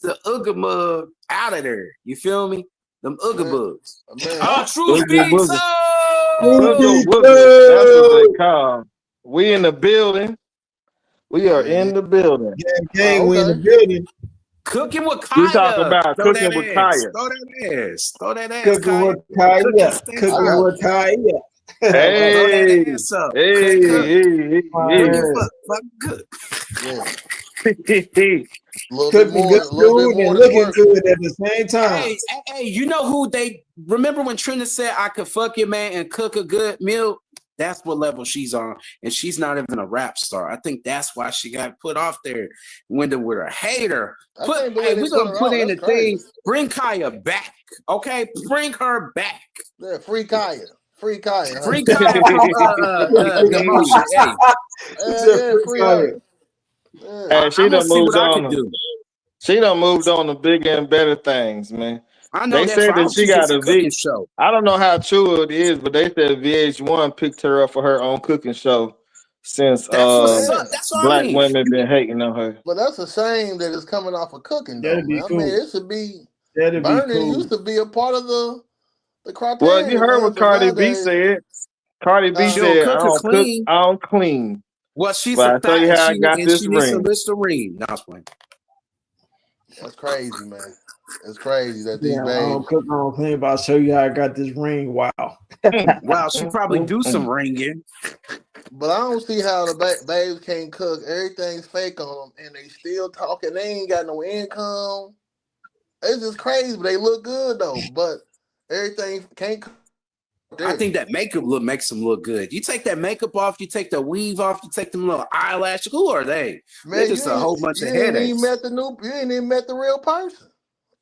the Ooga mug out of there. You feel me? Them Ooga bugs. Man, True Ooga speed. booga. So Ooga booga. That's what they call. We in the building. We are in the building. Gang, we in the building. cooking with We talk Kaya. about Throw cooking that with ass. Kaya. Throw that ass. Throw that ass. Cooking Kaya. with Kaya. Cooking Cooking with Kaya. Throw Hey, that ass up. hey, Cook. hey, Cooking Yeah. fuck good. yeah. hey. Cooking good food and looking good at the same time. Hey, you know who they remember when Trina said I could fuck your man and cook a good meal? That's what level she's on. And she's not even a rap star. I think that's why she got put off there. When we're a hater. We're gonna put in the thing. Bring Kaya back. Okay? Bring her back. Yeah, free Kaya. Free Kaya. Free Kaya from demotion. Yeah, free her. Hey, I'm she gonna done see moved what I can on. do. She done moved on to bigger and better things, man. I know They that said for that she got a cooking V. show. I don't know how true it is, but they said VH1 picked her up for her own cooking show since That's what's up. That's what black I mean. women been hating on her. But that's a shame that it's coming off of cooking, though. That'd be Man. cool. I mean, it should be. That'd be Burning cool. used to be a part of the criteria. Well, you heard what Cardi B said. Cardi B She don't said, cook "I or don't cook, clean. I don't clean." Well, she's But a I tell you thot, how I got and this she needs some ring. Listerine. No, I was playing. That's crazy, man. It's crazy that these Yeah, I babes. don't cook, I don't clean, but I'll show you how I got this ring. Wow. Wow, she probably do some ringing. But I don't see how the babes can't cook. Everything's fake on them, and they still talking. They ain't got no income. It's just crazy. But they look good though. But everything can't cook. I think that makeup makes them look good. You take that makeup off, you take the weave off, you take them little eyelashes. Who are they? Man, They're just a whole bunch of headaches. You ain't even met the real person.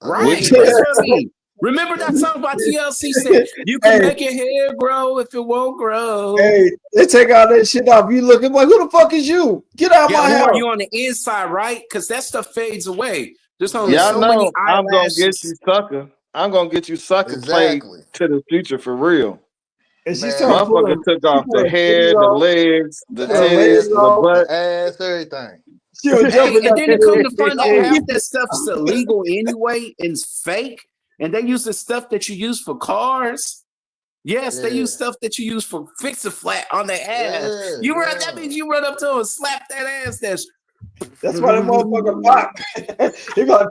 Right. That's what I mean. Remember that song by TLC said, you can make your hair grow if it won't grow. Hey, they take all that shit off. You looking like, who the fuck is you? Get out my who house. are you on the inside, right? Because that stuff fades away. There's only Y'all so know many I'm gonna eyelashes. get you sucker. I'm gonna get you sucker played to the future for real. And she motherfucker took off the head, the legs, the titties, the butt, ass, everything. And then it come to find out half that stuff is illegal anyway and it's fake. And they use the stuff that you use for cars. Yes, they use stuff that you use for fix a flat on their ass. That means you run up to them and slap that ass. That's why that motherfucker pop. He go.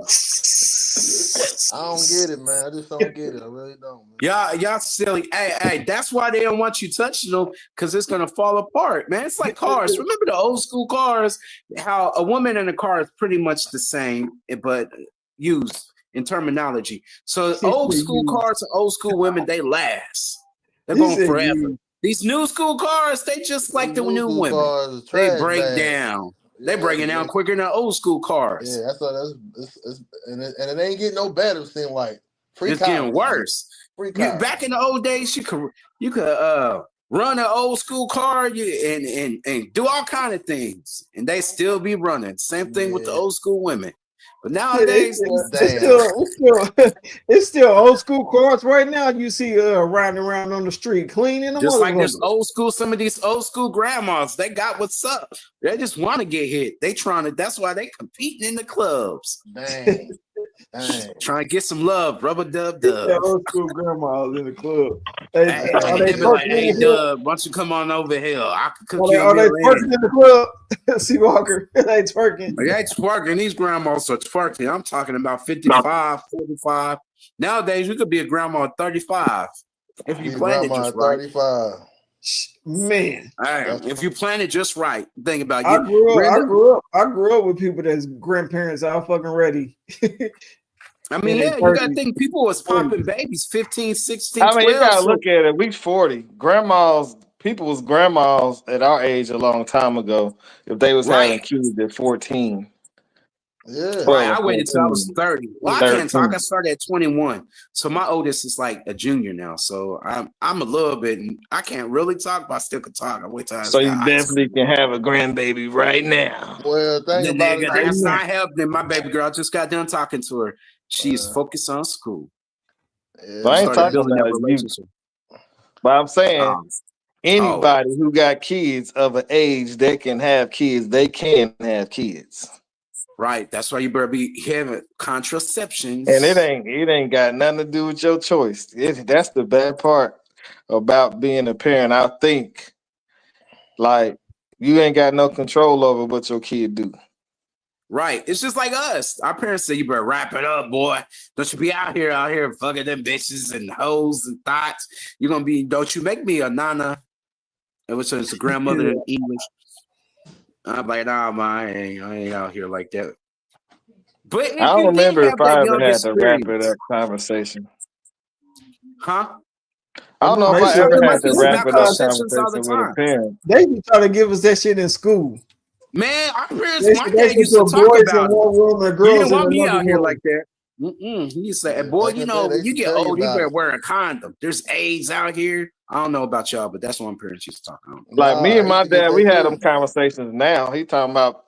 I don't get it, man. I just don't get it. I really don't. Man. Y'all silly. Hey, that's why they don't want you touching them because it's gonna fall apart, man. It's like cars. Remember the old school cars? How a woman in a car is pretty much the same, but used in terminology. So old school cars and old school women, they last. They're going forever. These new school cars, they just like the new women. They break down. They breaking down quicker than old school cars. Yeah, that's and it ain't getting no better. Seem like it's getting worse. Back in the old days, you could run an old school car and do all kind of things, and they still be running. Same thing with the old school women. But nowadays, it's still old school cars right now. You see riding around on the street cleaning them. Just like this old school, some of these old school grandmas, they got what's up. They just want to get hit. They trying to. That's why they competing in the clubs. Dang. Trying to get some love, rubber dub. Old school grandmas in the club. They be like, hey, Dub, why don't you come on over here? I can cook you. Are they twerking in the club? C. Walker, they twerking. They ain't twerking. These grandmas are twerking. I'm talking about 55, 45. Nowadays, you could be a grandma at 35 if you plan it just right. 35. Man, if you plan it just right, think about it. I grew up with people that's grandparents all fucking ready. I mean, you gotta think people was popping babies 15, 16, 12. you gotta look at it. We 40. People was grandmas at our age a long time ago. If they was having kids at 14. Yeah. Right. I waited till I was 30. Well, 13. I can't talk. I started at 21. So my oldest is like a junior now. So I'm a little bit, I can't really talk, but I still can talk. I wait till so you definitely can have a grandbaby right now. Well, that's not helping. My baby girl just got done talking to her. She's focused on school. Yeah, I ain't talking about relationship. But I'm saying anybody who got kids of an age that can have kids, they can have kids. Right. That's why you better be having contraceptions. And it ain't got nothing to do with your choice. That's the bad part about being a parent. I think like you ain't got no control over what your kid do. Right. It's just like us. Our parents say you better wrap it up, boy. Don't you be out here fucking them bitches and hoes and thoughts. You're gonna be, don't you make me a nana. Which is a grandmother in English. I'm like, nah, man, I ain't out here like that. But if I don't you did remember have if I that ever young had to wrap it experience, up conversation. huh? I don't know if Make I sure ever they had to make wrap have it up conversations all the conversation with a time. parent. They be trying to give us that shit in school. Man, our parents, They my should, they dad should used to put talk boys in about it. one room and You girls didn't in want me another out here room. like that. He used to say, Yeah, boy, back you in the know, day, they when you used to get tell you old, you about better it. wear a condom. There's AIDS out here. I don't know about y'all, but that's what my parents used to talk about. Like me Nah, I and used my to get dad, that we had too. them conversations now. He talking about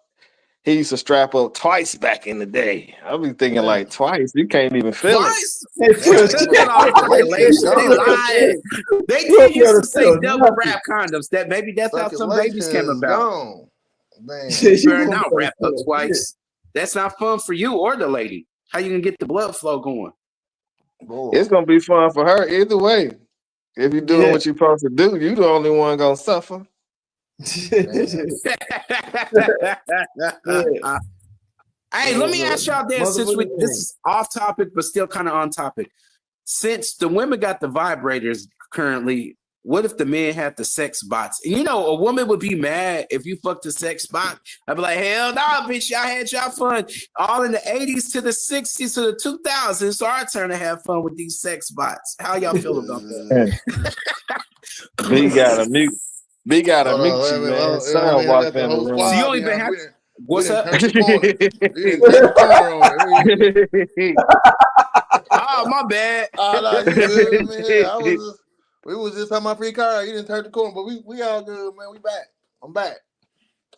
he used to strap up twice back in the day. I be thinking Man, like twice. You can't even feel it. Twice? They put That's all fucking lame shit. They lying. They did used to say double wrap condoms. That maybe that's how some circulation babies came is about. gone. Man, You better not wrap up twice. That's not fun for you or the lady. How you gonna get the blood flow going? boy. It's gonna be fun for her either way. If you're doing what you're supposed to do, you the only one gonna suffer. Hey, let me ask y'all this since this is off topic, but still kind of on topic. Since the women got the vibrators currently, what if the men had the sex bots? And you know, a woman would be mad if you fucked the sex bot. I'd be like, hell no, bitch, y'all had y'all fun all in the 80s to the 60s to the 2000s. So our turn to have fun with these sex bots. How y'all feel about that? B gotta mute. B gotta Hold mute on, wait a you, minute. man. We Son ain't walked got the in the whole room. So you squad only been behind. happy. We What's didn't up? turn the corner. We didn't turn the corner on it. Oh, my bad. Oh, no, you good, man. We was just talking about free car. You didn't turn the corner, but we all good, man. We back. I'm back.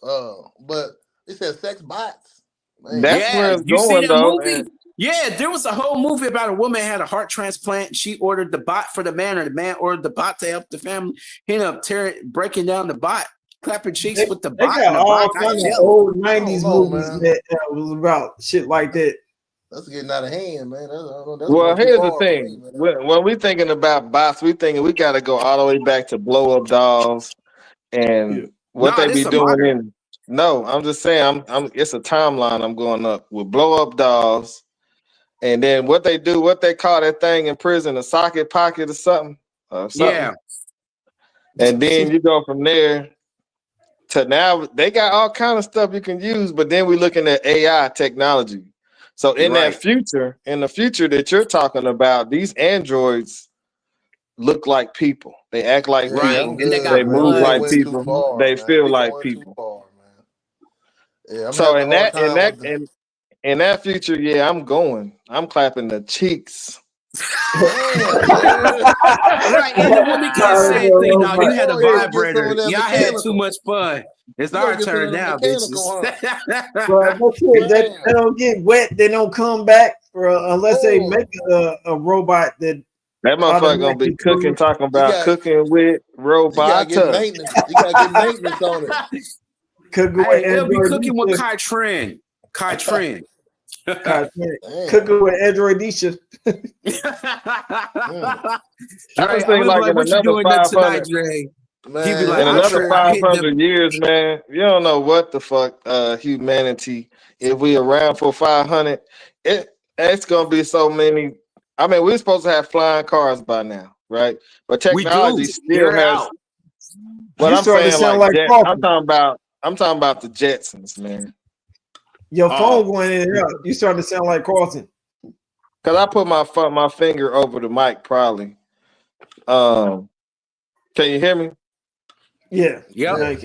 But it said sex bots. Man. That's where Yeah, it's you see going that though. movie? Yeah, there was a whole movie about a woman had a heart transplant. She ordered the bot for the man, or the man ordered the bot to help the family. He ended up breaking down the bot, clapping cheeks with the They bot, got and the all bot got kind of jealous. old 90s movies man. that was about shit like that. That's getting out of hand, man. That's Well, going too here's the far for me, thing. man. When we thinking about bots, we thinking we got to go all the way back to blow up dolls and what No, they this be is a doing modern. in. No, I'm just saying. I'm. It's a timeline. I'm going up with blow up dolls, and then what they do, what they call that thing in prison, a socket pocket or something, Yeah. And then you go from there to now. They got all kind of stuff you can use, but then we're looking at AI technology. So in Right. in the future that you're talking about, these androids look like people. They act like Right. people. I'm And they good, They got man. move We done blood. like went too people. far, They man. feel We like going too people. far, man. Yeah, I'm So having a hard time with the in that future, yeah, I'm going. I'm clapping the cheeks. damn, man. Right. And the woman can't say anything. No, you had a Boy, you gonna get some vibrator. of that Y'all had too mechanical. much fun. It's You gonna our get some turn of the now, mechanical, bitches. But they don't get wet, they don't come back unless they make a robot that That motherfucker gonna be automatically cooking, goes. talking about cooking with You gotta get robota. maintenance. You gotta get maintenance on it. Cooking with Hey, it'll be Android cooking with Disha. Kai Tren. Kai Tren. Cooking with Android Disha. I Dre, just I think was like like, in what you another doing tonight, 500, Dre? Man, He'd be like, in I'm another sure I'm hitting 500 them. years, man, you don't know what the fuck humanity, if we around for 500, it's gonna be so many. I mean, we're supposed to have flying cars by now, right? But We do. technology still They're has. out. But You I'm starting to saying sound like like I'm Crawford. talking about the Jetsons, man. Your phone going in and out. You starting to sound like Carlton. Cause I put my finger over the mic, probably. Can you hear me? Yeah. Yep.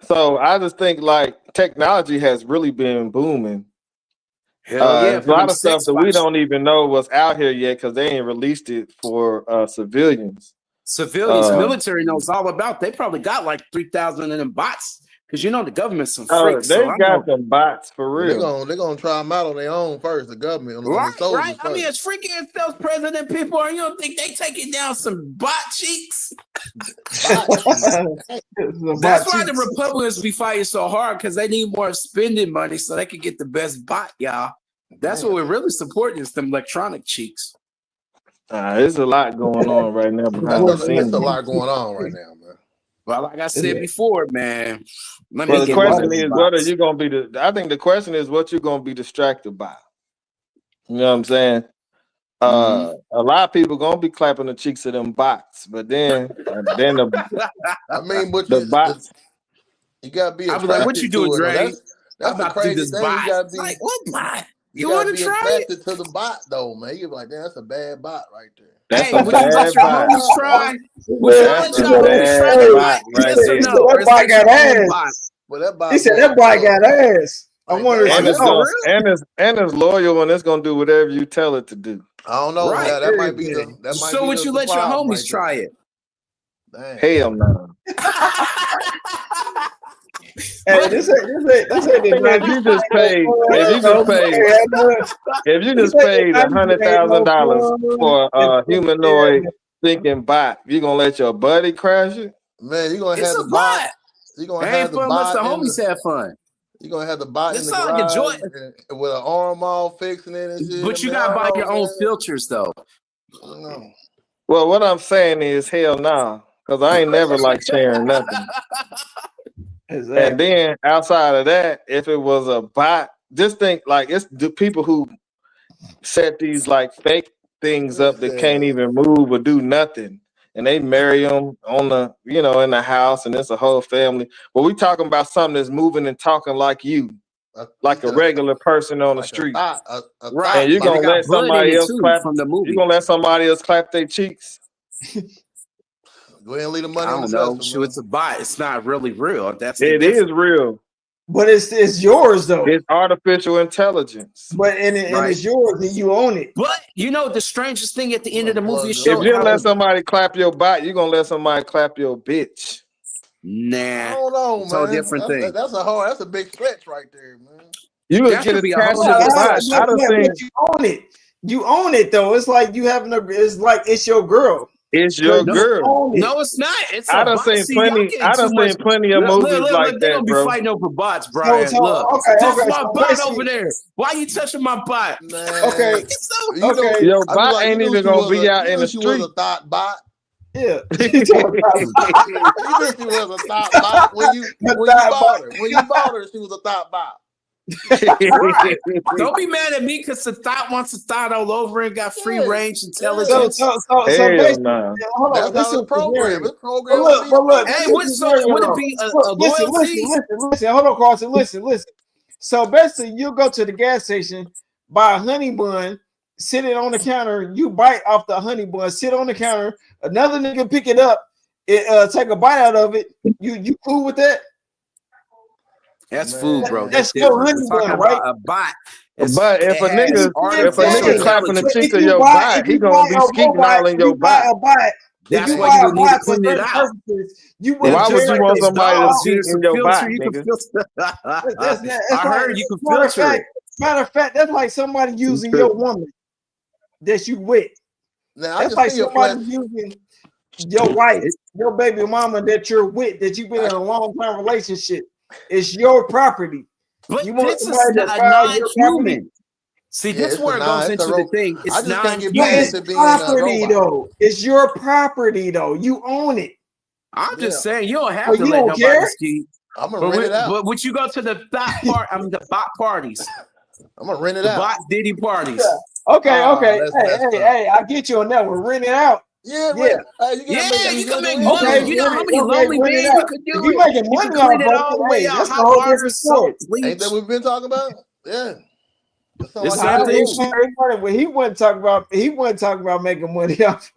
So I just think like technology has really been booming. Hell yeah. There's a For them lot of stuff sex that we bots. don't even know what's out here yet because they ain't released it for civilians. Civilians, military knows all about. They probably got like 3,000 of them bots Because you know the government's some Oh, freaks. they So I got know, them bots for They're real. gonna try them out on their own first. The government, on the right? soldiers I mean, first. as freaky as those president people are, you don't think they taking down some bot cheeks? That's why the Republicans be fighting so hard because they need more spending money so they can get the best bot, y'all. That's what we're really supporting is them electronic cheeks. There's a lot going on right now behind the It's scenes. a lot going on right now, man. Well, like I said before, man. Let Well, me the get question one of is, them what are bots. you gonna be? I think the question is, what you gonna be distracted by? You know what I'm saying? A lot of people gonna be clapping the cheeks of them bots, but then the I mean, but the bots. you gotta be I was like, what you attracted doing, to it. Dre? Though. I'm That's the about to do crazy this thing. bot. You gotta be Like, what bot? you You want gotta to be try it? attracted to the bot though, man. You're like, damn, that's a bad bot right there. That's Hey, a would you let bad your bot. homies try? Would you let That's your a homies try bad the bot bot? right Yes or there. no? That Or is bot that got your own ass. bot? Well, that bot He said boy that boy up. got ass. I Like, wonder if And Oh, it's for gonna real? and it's loyal and it's gonna do whatever you tell it to do. I don't know. Right. That might be everything. So would you the let your problem homies right try it? there. Damn. Hell no. Hey, this ain't the If you just paid, if you just paid $100,000 for a humanoid thinking bot, you gonna let your buddy crash it? Man, you're gonna It's have a the bot. bot. You're gonna It have ain't the fun unless bot the in homies have fun. you're gonna have the bot in It's the not like a garage joy. and with an arm all fixing it and shit. But you I gotta don't buy know, your own man. filters though. I don't know. Well, what I'm saying is hell no, because I ain't never like sharing nothing. And then outside of that, if it was a bot, just think like it's the people who set these like fake things up that can't even move or do nothing. And they marry them on the, in the house, and it's a whole family. But we talking about something that's moving and talking like you, like a regular person on the street. Right. And you're gonna let somebody else clap from the movie. You're gonna let somebody else clap their cheeks. Go ahead and leave the money I on the don't know. dresser, Shoot, man. it's a bot. It's not really real. That's It is real. But it's yours though. It's artificial intelligence. But and it's yours and you own it. But you know the strangest thing at the end of the movie If showed you how let somebody clap your bot, you're gonna let somebody clap your bitch. I Nah. don't know, It's a whole man. different thing. That's a big stretch right there, man. You would That get could be a attached whole to the nother bot. discussion. I don't think You own it. You own it though. It's like you having it's like it's your girl. it's your girl. No, it's not. It's I a done bot. seen See, y'all plenty. getting I too done much. seen plenty of movies like They're that, gonna be bro. fighting over bots, Brian. Look, that's my bot over there. Why you touching my bot? Man. Okay. You Your bot ain't even gonna be out in the she was street. a thought bot. Yeah. You knew she was a thought bot when you bought her. When you bought her, she was a thought bot. Right. Don't be mad at me because the thought wants to thought all over and got free range intelligence. So basically, no. hold on. That's how it's programmed. It's programmed. Look. Hey, would it be a loyalty? Listen. Hold on, Carson. Listen. So basically, you go to the gas station, buy a honey bun, sit it on the counter. You bite off the honey bun, sit on the counter. Another nigga pick it up, take a bite out of it. You cool with that? That's food, bro. That's still honey talking bun, about right? a bot. But if a nigga clapping the cheek of your buy bot, he gonna be skeeting all in your bot. That's why you would need to clean it out. Why would you want somebody to skeet in your bot, nigga? I heard you can filter it. Matter of fact, that's like somebody using your woman that you with. Now, that's like somebody using your wife, your baby mama that you're with, that you've been in a long-term relationship. It's your property. But you want this is a non-human. See, this is where it goes into the thing. It's property, though. It's your property, though. You own it. I'm just saying, you don't have to let nobody ski. I'm gonna rent it out. But would you go to the the bot parties? I'm gonna rent it the out. Bot Diddy parties. Yeah. Okay. Hey, I get you on that one. Rent it out. Yeah. You can make money. You know how many lonely men you could do? If you making money clean it all the way out. That's a whole different story. Ain't that what we've been talking about? Yeah. He wasn't talking about making money off.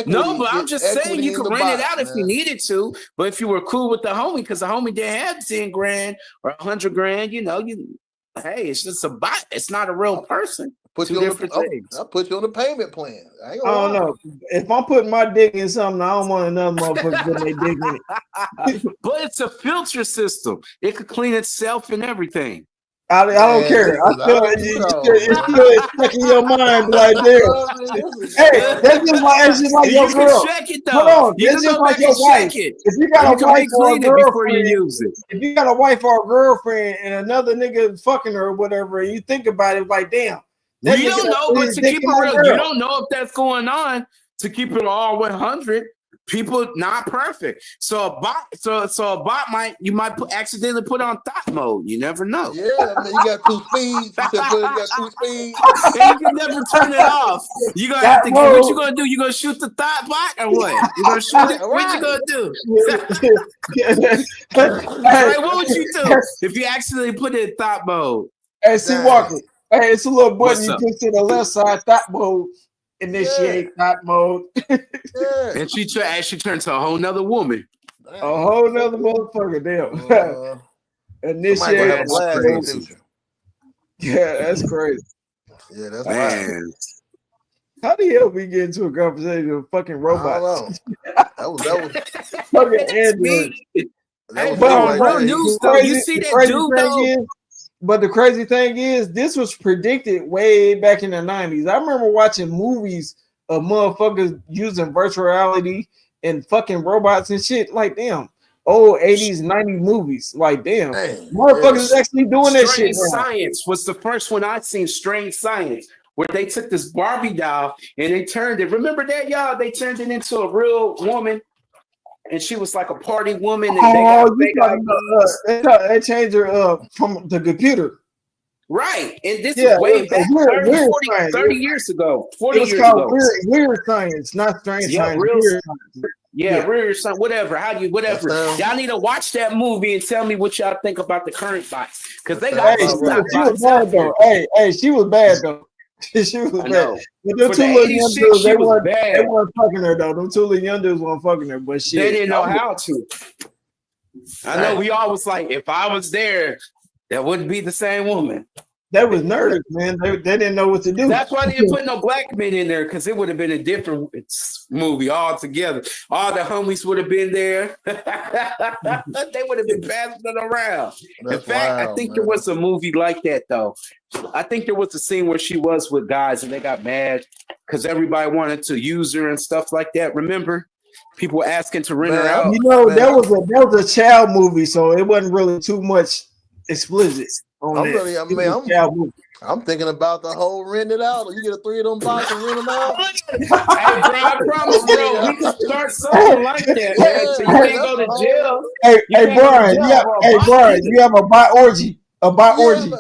No, but I'm just saying you could rent it out if you needed to. But if you were cool with the homie, because the homie didn't have 10 grand or 100 grand, hey, it's just a bot. It's not a real person. Put Two you on different the, things. I'll put you on the payment plan. I, ain't I gonna don't lie. know. If I'm putting my dick in something, I don't want another motherfucker putting their dick in it. But it's a filter system. It could clean itself and everything. I don't Man, care. this I is feel out of it's control, still stuck in your mind, be like there. Hey, that's just like it's just like You your can girl. check it Hold though. on, You that's can just go like back your and wife. check it. If you got You a can wife or a re-clean it before you girlfriend, use it. if you got a wife or a girlfriend and another nigga fucking her or whatever, and you think about it like, damn, that You nigga don't done know, put but his to dick keep in it my real, you girl. don't know if that's going on. To keep it all 100, people not perfect. So a bot, so a bot might accidentally put on thought mode. You never know. Yeah, I mean, you got 2 speeds. You said you got 2 speeds. And you can never turn it off. You gonna have to. What you gonna do? You gonna shoot the thought bot or what? You gonna shoot it? What you gonna do? Right? What would you do if you accidentally put it in thought mode? Hey, see Walker. Hey, it's a little button What's you up? push to the left side, thought mode, initiate thought mode. Yeah. And she turned to a whole nother woman. A whole nother motherfucker, damn. Somebody gonna have a Initiate. blast in the crazy. future. Yeah, that's crazy. Yeah, that's right. Man, How the hell we get into a conversation with fucking I robots? don't know. That Fucking That's Android. me. Hey, was but me on right real there. news though, you see that dude though? But the crazy thing is, this was predicted way back in the 90s. I remember watching movies of motherfuckers using virtual reality and fucking robots and shit. Like, damn, old 80s, 90s movies. Like, damn, motherfuckers is actually doing that shit Strange now. Science was the first one I'd seen. Strange Science, where they took this Barbie doll and they turned it. Remember that, y'all? They turned it into a real woman, and she was like a party woman. And They changed her from the computer. Right, and this is way back 30 years ago. 40 years ago. Weird science, not strange science. Weird science. Rear son, whatever. Y'all need to watch that movie and tell me what y'all think about the current bots, because they got she was bad though. Hey, she was bad though. She was bad. But them two little young dudes, they weren't fucking her though. Them two little young dudes weren't fucking her, but shit, they didn't know how to. I know we all was like, if I was there, that wouldn't be the same woman. That was nerds, man. They didn't know what to do. That's why they didn't put no black men in there, because it would have been a different movie altogether. All the homies would have been there. They would have been passing it around. In fact, I think there was a movie like that, though. I think there was a scene where she was with guys and they got mad because everybody wanted to use her and stuff like that. Remember? People were asking to rent her out. You know, that was a child movie, so it wasn't really too much explicit. I'm thinking about the whole rent it out. You get 3 of them boxes and rent them out. Hey, bro, I promise, bro, we can start something like that, man. So you can't go to jail. Hey, Brian, you have a bot orgy. A bot orgy.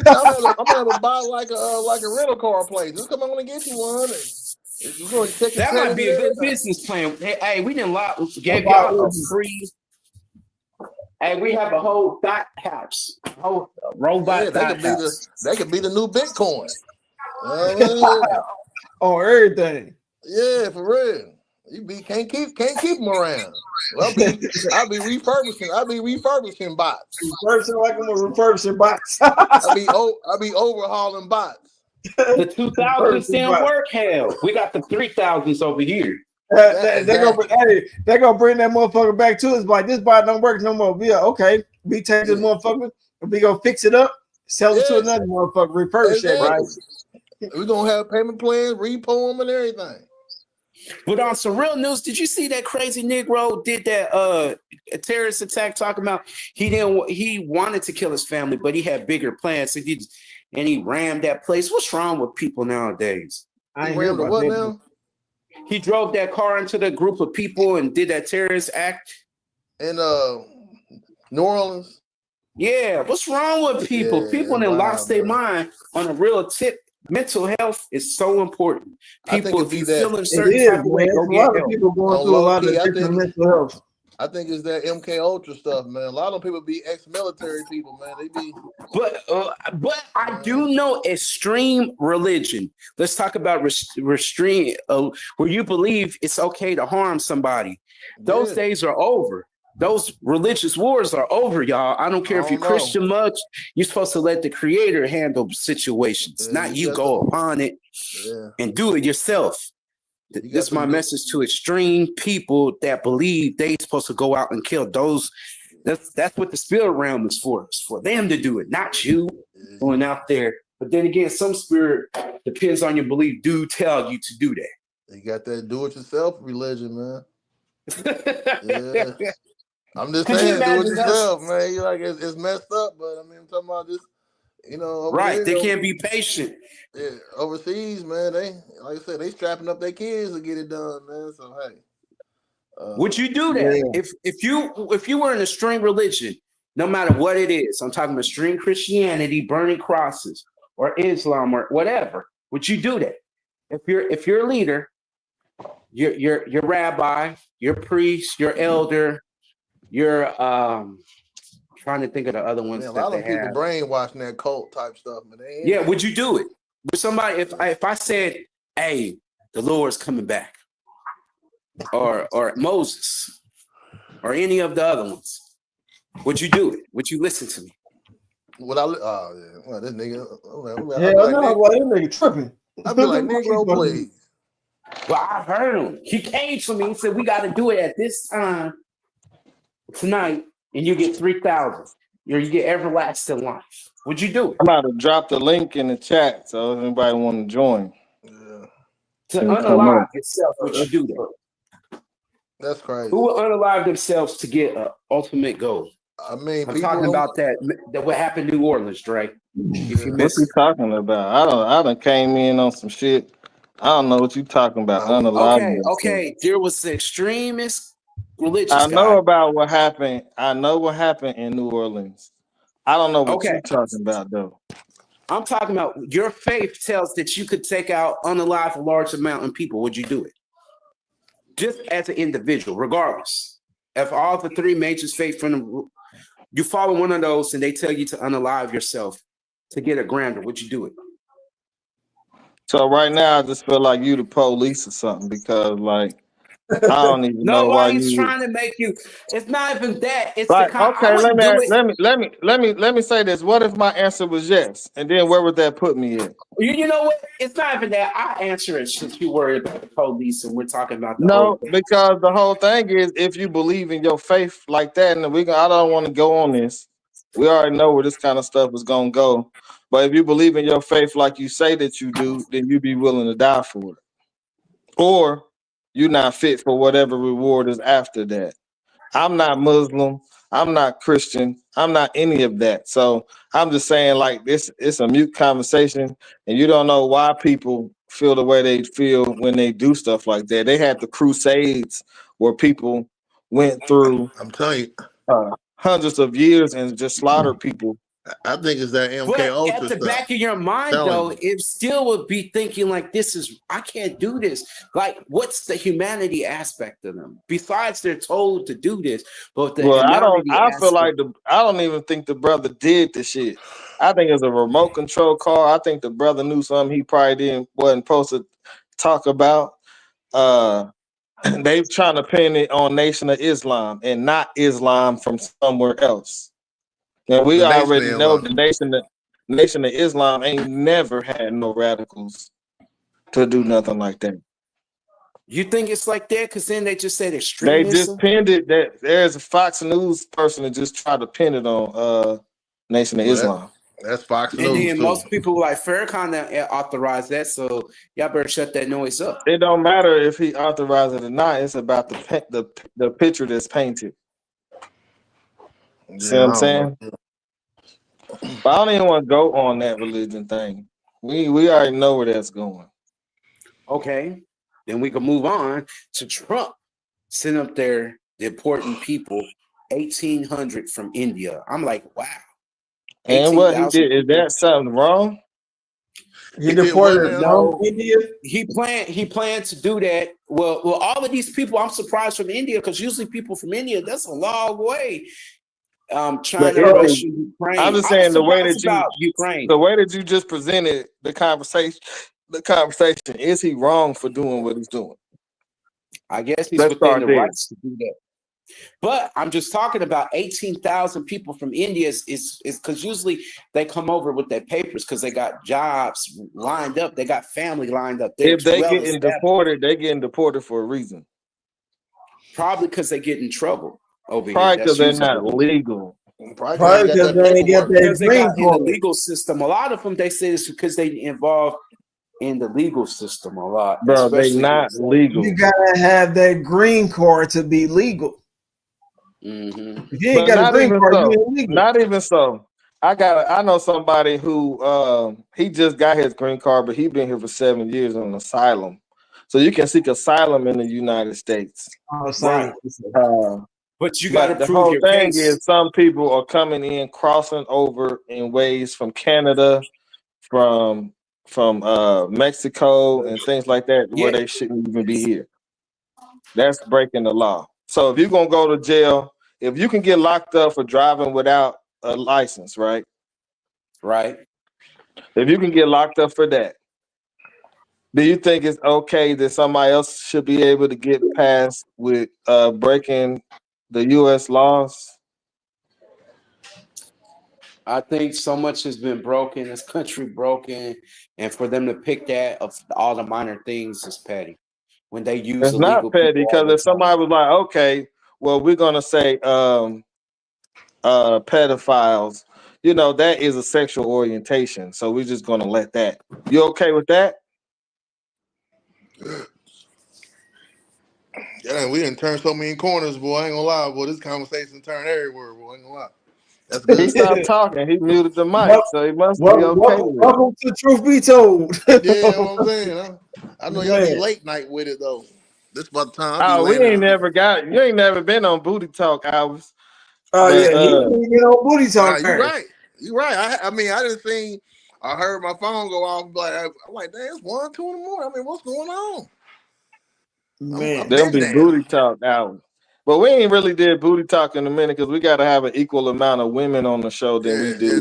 I'm gonna buy like a rental car place. Just come on and get you one. That might be a good business plan. Hey, we didn't gave y'all a free. Hey, we have a whole thought house, a whole robot thought house. They could be the new Bitcoin. On everything. Yeah, for real. Can't keep them around. I'll be refurbishing bots. Refurbishing bots. I'll be overhauling bots. The 2000s didn't work. Hell, we got the 3000s over here. They're gonna bring that motherfucker back to us. Like, this bot don't work no more. Yeah, okay. We take this motherfucker and we gonna fix it up, sell it to another motherfucker, refurbish it, right? We're gonna have payment plans, repo them, and everything. But on some real news, did you see that crazy Negro did that a terrorist attack talking about he wanted to kill his family, but he had bigger plans. So he rammed that place. What's wrong with people nowadays? I ain't rammed what now? He drove that car into the group of people and did that terrorist act in New Orleans. Yeah, what's wrong with people? Yeah, people that lost their mind on a real tip. Mental health is so important. People be feeling certain type of way. A lot of people going through a lot of different mental health. I think it's that MK Ultra stuff, man. A lot of people be ex-military people, man. They be. But I do know extreme religion. Let's talk about restraint, where you believe it's okay to harm somebody. Those days are over. those religious wars are over, y'all. I don't care if you're Christian much. You're supposed to let the Creator handle situations, not you go upon it and do it yourself. This is my message to extreme people that believe they supposed to go out and kill those. That's what the spirit realm is for. It's for them to do it, not you going out there. But then again, some spirit depends on your belief. Do tell you to do that. You got that do-it-yourself religion, man. Yeah. I'm just saying, do it yourself, man. You like it's messed up, but I mean, I'm talking about this, right? They can't be patient. Yeah, overseas, man. They, like I said, they strapping up their kids to get it done, man. So hey, would you do that if you were in a string religion, no matter what it is? I'm talking about string Christianity, burning crosses, or Islam, or whatever. Would you do that if you're a leader, your rabbi, your priest, your elder? You're trying to think of the other ones. A lot of people brainwashing that cult type stuff, man. Yeah, would you do it? Would somebody, if I said, "Hey, the Lord's coming back," or Moses, or any of the other ones, would you do it? Would you listen to me? Well, this nigga. This nigga tripping. I'd be like, Negro, please. Well, I heard him. He came to me and said, "We got to do it at this time tonight, and you get 3,000, or you get everlasting life." Would you do it? I'm about to drop the link in the chat, so if anybody want to join. Yeah. To unalive yourself, would you do that? That's crazy. Who will unalive themselves to get an ultimate goal? I mean, I'm talking about that what happened in New Orleans, Dre. If you What's he talking about? I done came in on some shit. I don't know what you talking about. Okay. There was the extremist religious I know about what happened. I know what happened in New Orleans. I don't know what you're talking about, though. I'm talking about your faith tells that you could take out, unalive a large amount of people. Would you do it? Just as an individual, regardless. If all the three major faith from them, you follow one of those and they tell you to unalive yourself to get a grander, would you do it? So right now, I just feel like you the police or something, because like I don't even know why Nobody's trying to make you. It's not even that. It's like, the okay. Let me say this. What if my answer was yes, and then where would that put me in? You know what? It's not even that. I answer it since you worried about the police and we're talking about the no, because the whole thing is if you believe in your faith like that, and I don't want to go on this. We already know where this kind of stuff is gonna go. But if you believe in your faith like you say that you do, then you be willing to die for it, or you're not fit for whatever reward is after that. I'm not Muslim. I'm not Christian. I'm not any of that. So I'm just saying, like, this, it's a mute conversation, and you don't know why people feel the way they feel when they do stuff like that. They had the Crusades where people went through, I'm telling you, hundreds of years and just slaughtered people. I think it's that MK Ultra at the stuff. back of your mind, though, it still would be thinking like, I can't do this. Like, what's the humanity aspect of them? Besides, they're told to do this, but I don't even think the brother did the shit. I think it's a remote control car. I think the brother knew something he probably wasn't supposed to talk about. They trying to pin it on Nation of Islam and not Islam from somewhere else. And we already know the Nation of Islam ain't never had no radicals to do nothing like that. You think it's like that? Because then they just said extremism. They just pinned it. That there's a Fox News person that just tried to pin it on Nation of Islam. That's Fox News. And then most people like Farrakhan that authorized that, so y'all better shut that noise up. It don't matter if he authorized it or not. It's about the picture that's painted. See what I'm saying? But I don't even want to go on that religion thing. We already know where that's going. Okay, then we can move on to Trump sent up there the important people, 1,800 from India. I'm like, wow. And what he did, is that something wrong? He deported India. He planned to do that. Well, all of these people, I'm surprised from India, because usually people from India, that's a long way. China, Russia, Ukraine. I'm just saying the way that you just presented the conversation. Is he wrong for doing what he's doing? I guess he's within the rights to do that. But I'm just talking about 18,000 people from India is because usually they come over with their papers because they got jobs lined up, they got family lined up. They're If they well getting established. deported, they getting deported for a reason. Probably because they get in trouble over Probably here. because That's they're usually not legal. Probably Probably because because they ain't got that because they green got in the card. legal system. A lot of them they say it's because they involved in the legal system a lot, Bro, they especially not legal. You gotta have that green card to be legal. Mhm. If you ain't But got a not green even card, so. you ain't legal. Not even so. I know somebody who he just got his green card, but he been here for 7 years on asylum. So you can seek asylum in the United States. Right. Uh, But you got to but the prove whole your thing case. is some people are coming in, crossing over in ways from Canada, from Mexico and things like that, where Yeah. they shouldn't even be here. That's breaking the law. So if you're gonna go to jail, if you can get locked up for driving without a license, right? Right. If you can get locked up for that, do you think it's okay that somebody else should be able to get past with breaking the U.S. laws? I think so much has been broken, this country broken, and for them to pick that of all the minor things is petty. When they use It's not illegal petty people all because the if time. somebody was like, okay, well, we're gonna say pedophiles, you know, that is a sexual orientation. So we're just gonna let that. You okay with that? Yeah, we didn't turn so many corners, boy. I ain't gonna lie, boy. This conversation turned everywhere, boy. I ain't gonna lie. That's He good. stopped talking. He muted the mic, so he must be okay with it. Welcome to Truth Be Told. Yeah, you know what I'm saying. I know y'all be Man. late night with it though. This about the time I be Oh, we laying ain't down. never got you ain't never been on booty talk hours. Oh But yeah, he didn't get on booty Nah, talk. you right. You right. I mean, I didn't see. I heard my phone go off. Like I'm like, damn, it's 1, 2 in the morning. I mean, what's going on? I've Man. them been be there. booty talk hours. But we ain't really did booty talk in a minute because we got to have an equal amount of women on the show than we do It's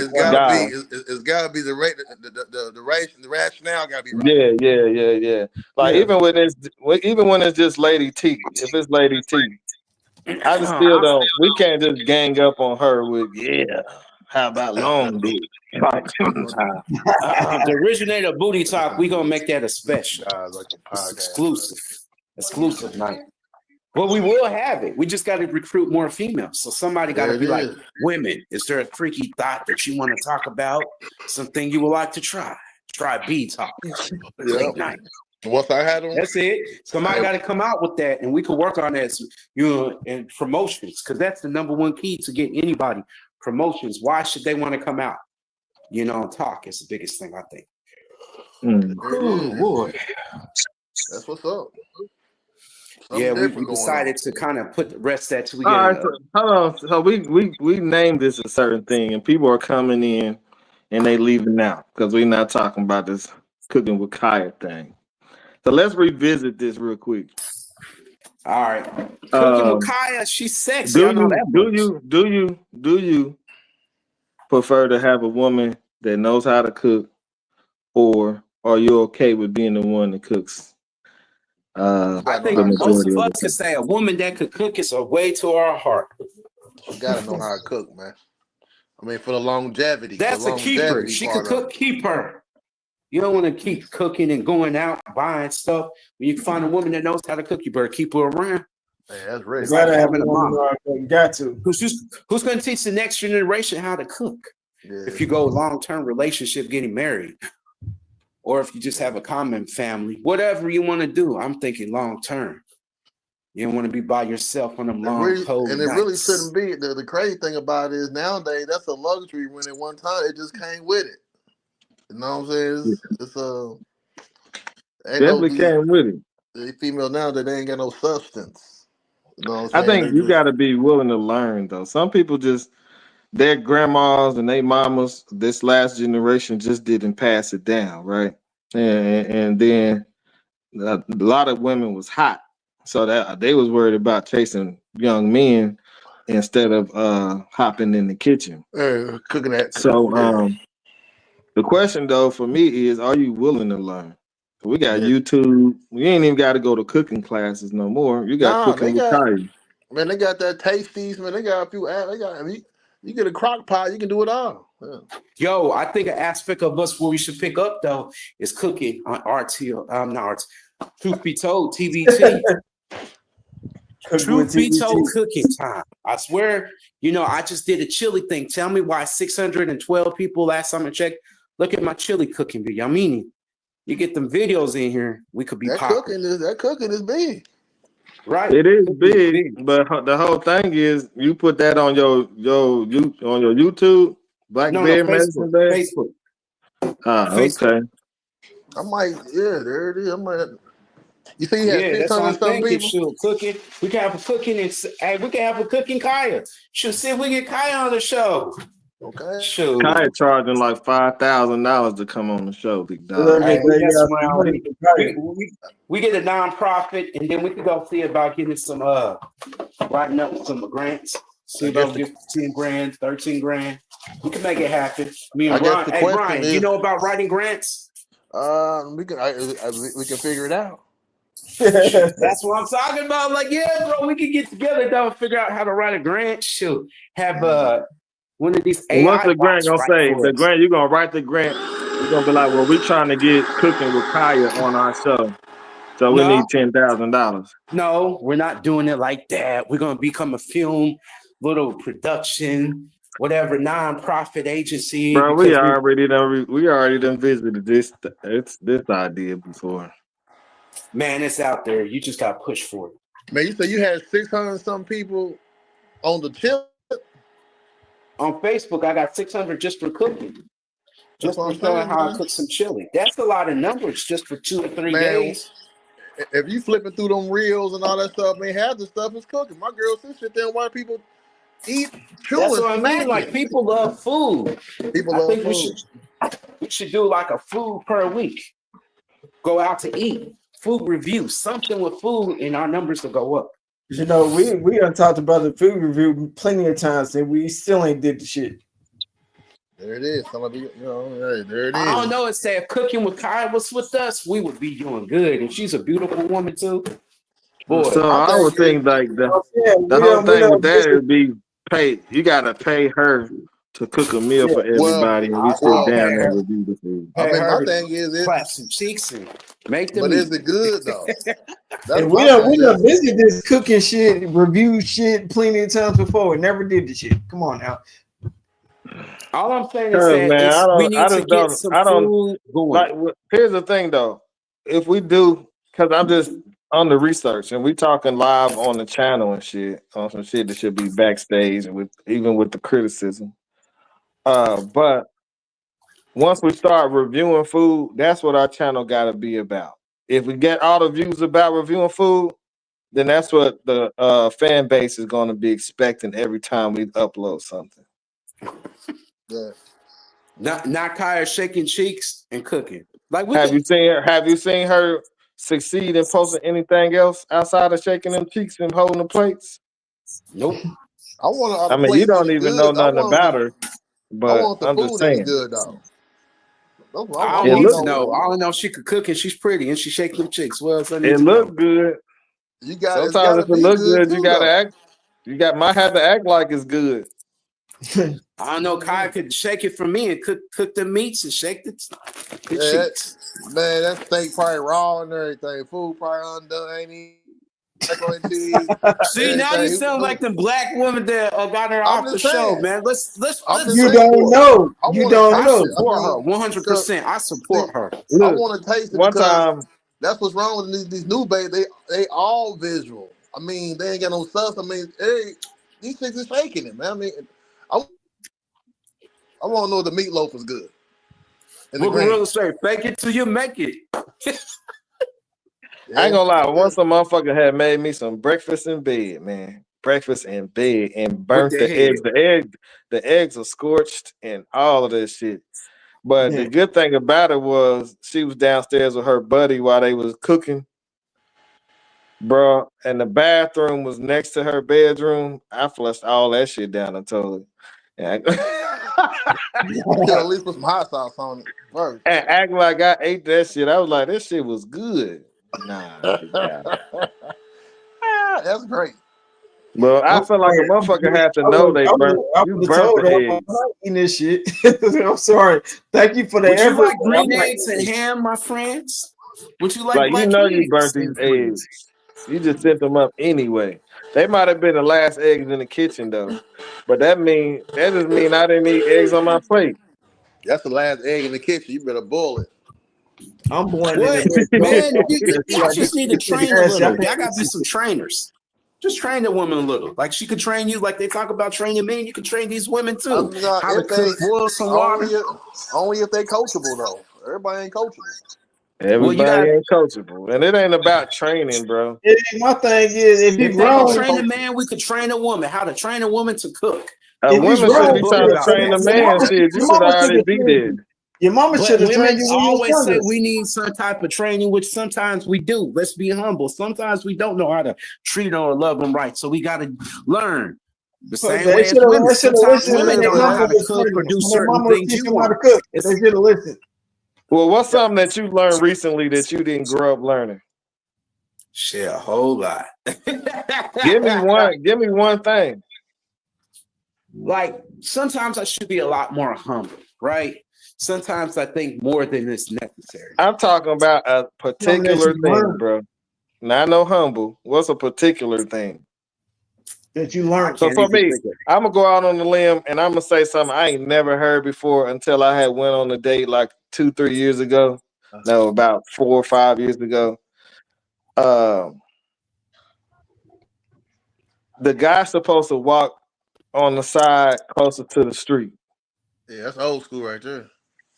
gotta guys. be. It's gotta be the rate. The rationale gotta be right. Yeah. Like Yeah. even when it's just Lady T, if it's Lady T, I just still don't. We can't just gang up on her with how about long dick? Like, The originator of Booty Talk, we gonna make that a special. Like a It's podcast. exclusive night. Well, we will have it. We just got to recruit more females. So somebody got to There be it like, is. women, is there a freaky thought that you want to talk about? Something you would like to try? Try B Talk. Late night. Once I had them, That's it. Somebody got to come out with that, and we can work on that. And promotions, because that's the number one key to get anybody promotions. Why should they want to come out? And talk is the biggest thing, I think. Oh boy, that's what's up. yeah, we decided to kind of put the rest that till we all get. right, so, hold on. So we named this a certain thing, and people are coming in and they leaving out because we're not talking about this cooking with Kaya thing. So let's revisit this real quick. All right, cooking with Kaya, she's sexy. Do I know that much. do you prefer to have a woman that knows how to cook, or are you okay with being the one that cooks? I think most of us could say a woman that could cook is a way to our heart. You gotta know how to cook, man. I mean, for the longevity. That's a keeper. She could cook, keep her. You don't want to keep cooking and going out buying stuff. When you find a woman that knows how to cook, you better keep her around. Man, that's real. It's like having a mom. Got to. Who's going to teach the next generation how to cook? Yeah. If you go long-term relationship, getting married, or if you just have a common family, whatever you want to do, I'm thinking long-term. You don't want to be by yourself on them long, cold nights. And it really shouldn't be. The crazy thing about it is nowadays that's a luxury. When at one time it just came with it. You know what I'm saying? It's definitely came with it. The female now that they ain't got no substance. You know what I I'm saying? think you got to be willing to learn though. Some people just their grandmas and their mamas, this last generation just didn't pass it down, right? And then a lot of women was hot, so that they was worried about chasing young men instead of hopping in the kitchen, cooking that. So the question though for me is, are you willing to learn? We got YouTube. We ain't even got to go to cooking classes no more. You got cooking with Kaya. Man, they got that Tasties, man. They got a few apps. They got you get a crock pot, you can do it all. Yeah. Yo, I think an aspect of us where we should pick up though is cooking on RT. Not RT. Truth be told, TBT. Truth be told, cooking time. I swear, I just did a chili thing. Tell me why 612 people last time I checked. Look at my chili cooking video. I mean, you get them videos in here, we could be popping. That cooking is big. Right. It is big, but the whole thing is you put that on your YouTube, Black Bear Medicine Bag. Facebook. Okay. I might, there it is. I might. You see, That's what I'm thinking. People. Cooking. We can have a cooking and we can have a cooking Kaya. Should see if we get Kaya on the show. Okay. Shoot. Kaya charging like $5,000 to come on the show, big dog. We get a nonprofit, and then we can go see about getting some writing up some grants. See about getting 10 grand, 13 grand. We can make it happen. Me and Brian. Hey Brian, you know about writing grants? We can figure it out. That's what I'm talking about. Like, yeah, bro, we can get together though and figure out how to write a grant. Shoot, have one of these AI. What's the grant gonna say? The grant, you're gonna write the grant. You're gonna be like, well, we're trying to get Cooking with Kaya on our show, so we need $10,000. No, we're not doing it like that. We're gonna become a film, little production, whatever nonprofit agency. Bro, we already done visited this idea before. Man, it's out there. You just got to push for it. Man, you said you had 600 some people on the tip. On Facebook, I got 600 just for cooking. Just for showing how I cook some chili. That's a lot of numbers just for 2 or 3 days. If you flipping through them reels and all that stuff, man, half the stuff is cooking. My girl sit there and watch people eat, chew. That's what I mean. Like, people love food. People love food. We should do like a food per week. Go out to eat. Food review, something with food, and our numbers will go up. We done talked about the food review plenty of times, and we still ain't did the shit. There it is. Some of you know, there it is. I don't know. It's that Cooking with Kaya was with us, we would be doing good, and she's a beautiful woman too. Boy, so I would think like the whole thing with that would be pay. You gotta pay her to cook a meal for everybody, and we sit down there and review the food. I mean, my thing is, clap some cheeks and make them. But is it good though? We done visited this cooking shit, review shit plenty of times before, and never did the shit. Come on now. All I'm saying is that we need to get some food going. Like, here's the thing though, if we do, because I'm just on the research and we talking live on the channel and shit on some shit that should be backstage and even with the criticism. But once we start reviewing food, that's what our channel got to be about. If we get all the views about reviewing food, then that's what the fan base is going to be expecting every time we upload something. Yeah. Not Kaya shaking cheeks and cooking. Like, have you seen her succeed in posting anything else outside of shaking them cheeks and holding the plates? Nope. I mean, you don't even know nothing about her. But I'm just saying. Good, though. I don't know. She could cook and she's pretty and she shake them cheeks. Well, it look good. Sometimes if it looks good, you gotta act. Might have to act like it's good. I don't know. Kaya could shake it for me and cook the meats and shake the cheeks. Man, that steak probably raw and everything. Food probably undone, ain't he? See, now you sound like the black woman that got her off the show, man. Let's you don't know. You don't know. I support her 100%. I support her. Look, I want to taste it one time. That's what's wrong with these new babies. They all visual. I mean, they ain't got no substance. I mean, these chicks is faking it, man. I mean, I want to know if the meatloaf is good. We're gonna say, fake it till you make it. Yeah. I ain't gonna lie. Once a motherfucker had made me some breakfast in bed, man. Breakfast in bed and burnt the eggs. The eggs are scorched and all of this shit. But the good thing about it was she was downstairs with her buddy while they was cooking, bro. And the bathroom was next to her bedroom. I flushed all that shit down the toilet. At least put some hot sauce on it first. And act like I ate that shit. I was like, this shit was good. Nah. That's great. Well, I feel like a motherfucker have to know they burnt. You would've burnt told the her, eggs. I'm not eating this shit. I'm sorry. Thank you for the Would you effort. like but I'm green not eggs and eating it. ham, my friends? Would you like Like, you black know you eggs burnt these and green? eggs. You just sent them up anyway. They might have been the last eggs in the kitchen though. But that just mean I didn't eat eggs on my plate. That's the last egg in the kitchen. You better boil it. I'm born in What, the man? next Y'all just need to train a Yes, y'all little. Y'all can't got to be some trainers. Just train the woman a little. Like she could train you, like they talk about training men. You can train these women too. How to If cook, they boil some water. only if they coachable though. Everybody ain't coachable. Well, you Everybody got. ain't coachable. And it ain't about training, bro. My thing is, if you If they can grown, train a man, we could train a woman. How to train a woman to cook. A if you woman should grown, be book trying to about train that. a man. Shit, you your should mama already should be have there. trained you. Your mama But should have women trained you when you was always say younger. we need some type of training, which sometimes we do. Let's be humble. Sometimes we don't know how to treat or love them right. So we got to learn. The same They way as should women. have Sometimes listened women when their don't know mama how to was cook or pregnant. do When their certain mama was things you teaching them how to want. cook. They It's, should have listened. Well, what's something that you learned recently that you didn't grow up learning? shit, a whole lot. Give me one thing. Like sometimes I should be a lot more humble, right? Sometimes I think more than is necessary. I'm talking about a particular thing, bro. Not no humble. What's a particular thing? That you learned. So for me, I'm gonna go out on the limb and I'm gonna say something I ain't never heard before until I had went on a date like 2-3 years ago. No, about 4 or 5 years ago. The guy's supposed to walk on the side closer to the street. Yeah, that's old school right there.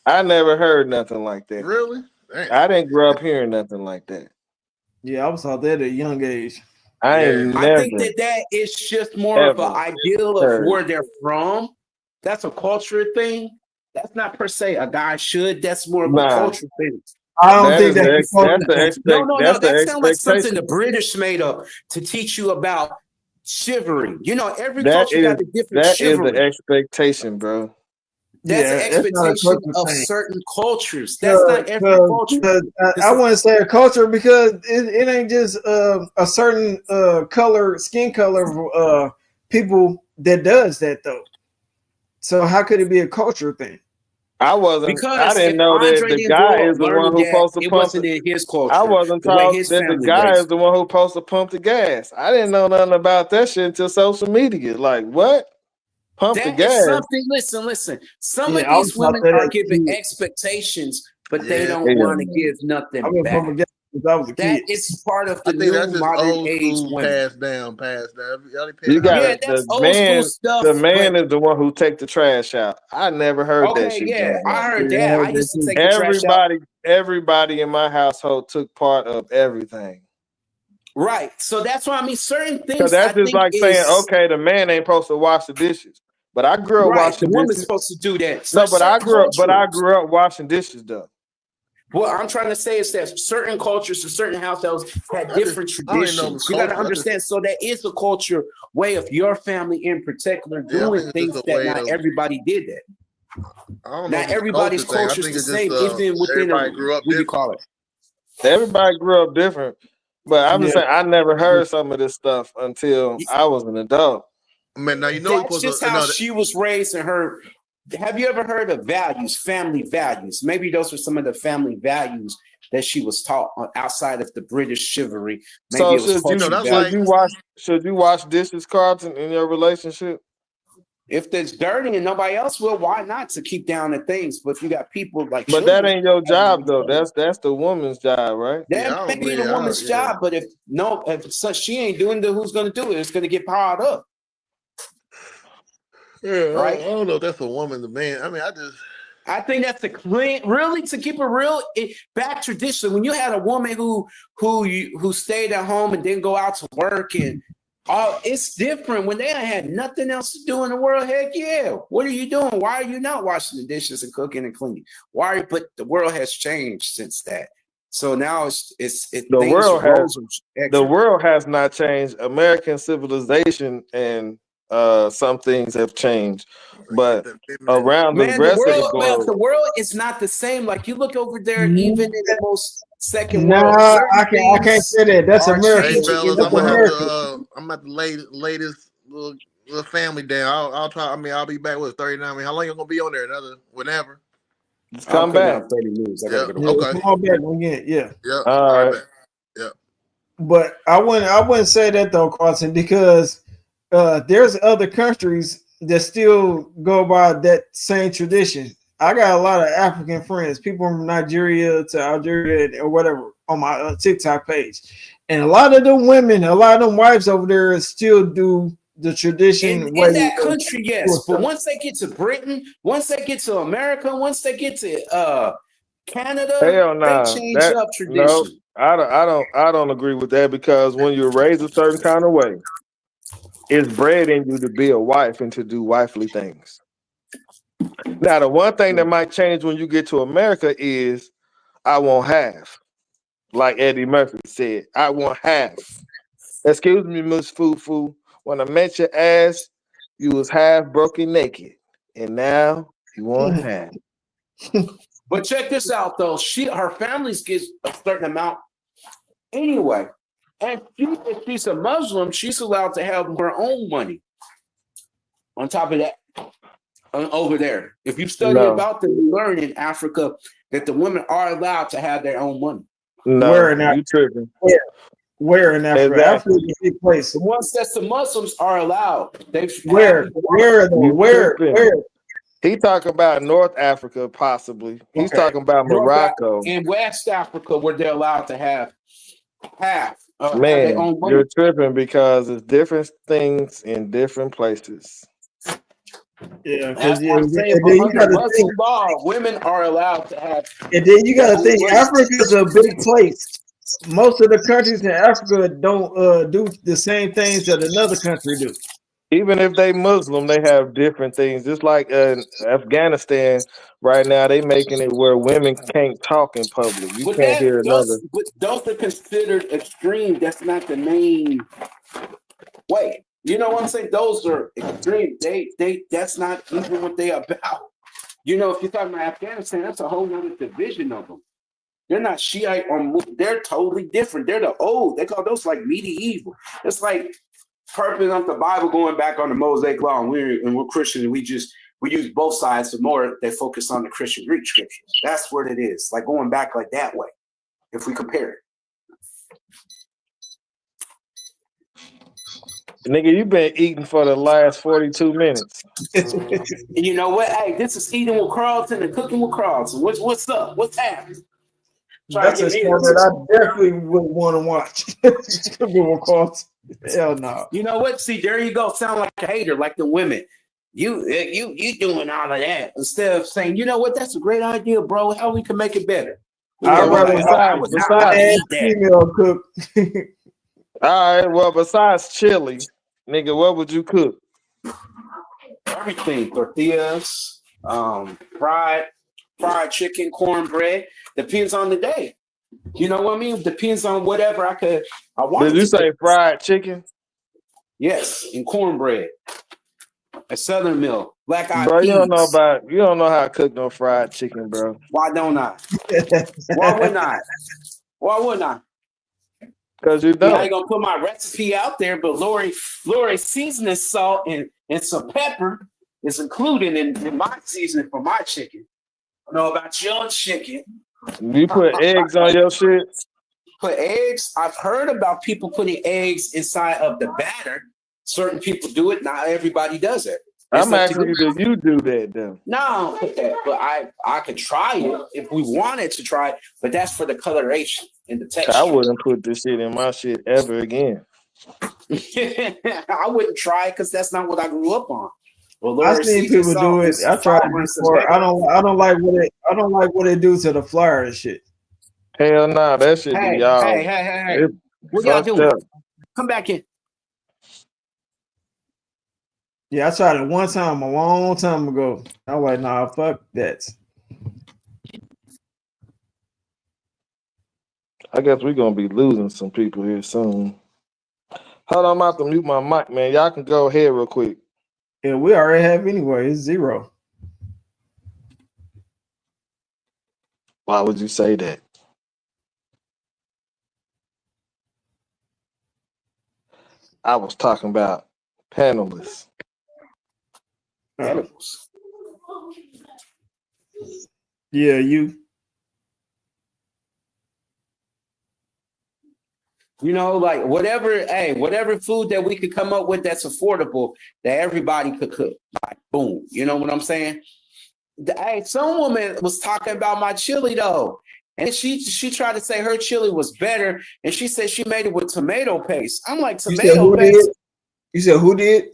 I never heard nothing like that. Really? Damn. I didn't grow up hearing nothing like that. Yeah, I was out there at a young age. I think that is just more of an ideal of where they're from. That's a culture thing. That's not per se a guy should. That's more of a culture thing. I don't think that's no. That sounds like something the British made up to teach you about chivalry. You know, every culture got a different chivalry. That is the expectation, bro. That's an expectation of certain cultures. That's not every culture. I wouldn't say a culture because it ain't just a certain skin color people that does that though. So how could it be a culture thing? I didn't know that the guy is the one who's supposed to pump. It wasn't in his culture. I wasn't taught that the guy is the one who's supposed to pump the gas. I didn't know nothing about that shit until social media. Like what? Pump the gas. Something. Listen. Some of these women are giving expectations, but they don't want to give nothing back. That is part of the new modern age women. Passed down. You got the man is the one who take the trash out. I never heard that shit. Yeah, I heard that. I used to take the trash out. Everybody in my household took part of everything. Right. So that's why I mean certain things. So that's just like saying, okay, the man ain't supposed to wash the dishes. But I grew up washing dishes. The woman's supposed to do that. No, but I grew up washing dishes though. What I'm trying to say is that certain cultures or certain households had different traditions. You got to understand. So that is a culture way of your family in particular doing things that not everybody did that. Not everybody's culture is the same, even within what do you call it? Everybody grew up different. But I'm just saying I never heard some of this stuff until I was an adult. Man, now you know that's just how she was raised in her. Have you ever heard of values, family values? Maybe those are some of the family values that she was taught outside of the British chivalry. Maybe should you wash dishes, Carlton, in your relationship? If there's dirty and nobody else will, why not to keep down the things? But if you got people like, but that ain't your job though. That's the woman's job, right? That may be the woman's job, but if she ain't doing it, who's going to do it? It's going to get piled up. Yeah, right. I don't know if that's a woman, the man. I mean, I think that's the clean, really, to keep it real, back tradition. When you had a woman who stayed at home and didn't go out to work and it's different when they had nothing else to do in the world. Heck yeah. What are you doing? Why are you not washing the dishes and cooking and cleaning? But the world has changed since that. So now the world has not changed. American civilization and some things have changed, but around the Man, rest of the globe, the world is not the same. Like you look over there, even in the most second world, Nah, certain I can't things say that. That's are America. Hey changing in fellas, the That's I'm gonna have world. America. I'm at the latest little family day. I'll try. I mean, I'll be back with 39. I mean, how long you gonna be on there? Another whenever. just I'll come cut back. down 30 minutes. I gotta Yeah. go to Yeah, work. Okay. come on back again. Yeah. Yeah. All All right, right. man. Yeah. But I wouldn't say that though, Carson, because there's other countries that still go by that same tradition. I got a lot of African friends, people from Nigeria to Algeria or whatever, on my TikTok page, and a lot of them women, a lot of them wives over there still do the tradition way. In that country, yes. But stuff. once they get to Britain, once they get to America, once they get to Canada, Hell they nah. change That up no, tradition. I don't agree with that because when you're raised a certain kind of way, it's bred in you to be a wife and to do wifely things. Now, the one thing that might change when you get to America is I want half. Like Eddie Murphy said, I want half. Excuse me, Miss Foo. When I met your ass, you was half broken naked. And now you want half. But check this out, though. Her family's gets a certain amount anyway. And if she's a Muslim, she's allowed to have her own money. On top of that, over there, if you study No. about them, you learn in Africa that the women are allowed to have their own money. No, Where in you tripping. Where in Africa? Exactly. Africa is a big place. The ones that the Muslims are allowed. Where though? Where? He talking about North Africa, possibly. He's Okay. talking about North Morocco. in West Africa, where they're allowed to have half have Man, their own money. you're tripping because it's different things in different places. Yeah, That's because what I'm saying. But under Muslim law, women are allowed to have. and then you got to think Africa's a big place. Most of the countries in Africa don't do the same things that another country do. Even if they Muslim, they have different things. Just like in Afghanistan right now, they making it where women can't talk in public. You can't hear another. But those are considered extreme. That's not the main way. You know what I'm saying? Those are extreme. That's not even what they about. You know, if you're talking about Afghanistan, that's a whole nother division of them. They're not Shiite or they're totally different. They're the old. They call those like medieval. It's like purping up the Bible, going back on the Mosaic law, and we're Christians. And we use both sides. The more they focus on the Christian Greek scriptures. That's what it is. Like going back like that way. If we compare it. Nigga, you been eating for the last 42 minutes. And you know what? Hey, this is Eating with Carlton and Cooking with Carlton. What's up? What's happening? That's a show that I definitely would want to watch. Cooking with Carlton. Hell no. You know what? See, there you go. Sound like a hater, like the women. You doing all of that instead of saying, you know what? That's a great idea, bro. How we can make it better. I'd rather besides female cook. All right, well, besides chili, nigga, what would you cook? Everything. Tortillas, fried chicken, cornbread. Depends on the day. You know what I mean? Depends on whatever I want. Did you say fried chicken? Yes, and cornbread. A Southern Meal. Black eyed Bro, peas. you don't know how to cook no fried chicken, bro. Why don't I? Why wouldn't I? Why wouldn't I? Because you don't. I ain't gonna put my recipe out there, but Lori seasoning salt and some pepper is included in my seasoning for my chicken. I know about your chicken. You put eggs on your shit? Put eggs. I've heard about people putting eggs inside of the batter. Certain people do it. Not everybody does it. I'm asking you, do you do that though? No, I don't put that. But I could try it if we wanted to try it. But that's for the coloration and the texture. I wouldn't put this shit in my shit ever again. I wouldn't try it because that's not what I grew up on. Well, I've seen people do it. I tried it before. I don't like what it do to the flour and shit. Hell nah, that shit be y'all. Hey. What y'all doing? Up. Come back in. Yeah, I tried it one time a long time ago. I was like, nah, fuck that. I guess we're gonna be losing some people here soon. Hold on, I'm about to mute my mic, man. Y'all can go ahead real quick. Yeah, we already have anyway. It's 0. Why would you say that? I was talking about panelists. Animals. Yeah, you. You know, like whatever food that we could come up with that's affordable that everybody could cook. Like boom. You know what I'm saying? Hey, some woman was talking about my chili though. And she tried to say her chili was better, and she said she made it with tomato paste. I'm like, You said tomato who paste. did? You said who did?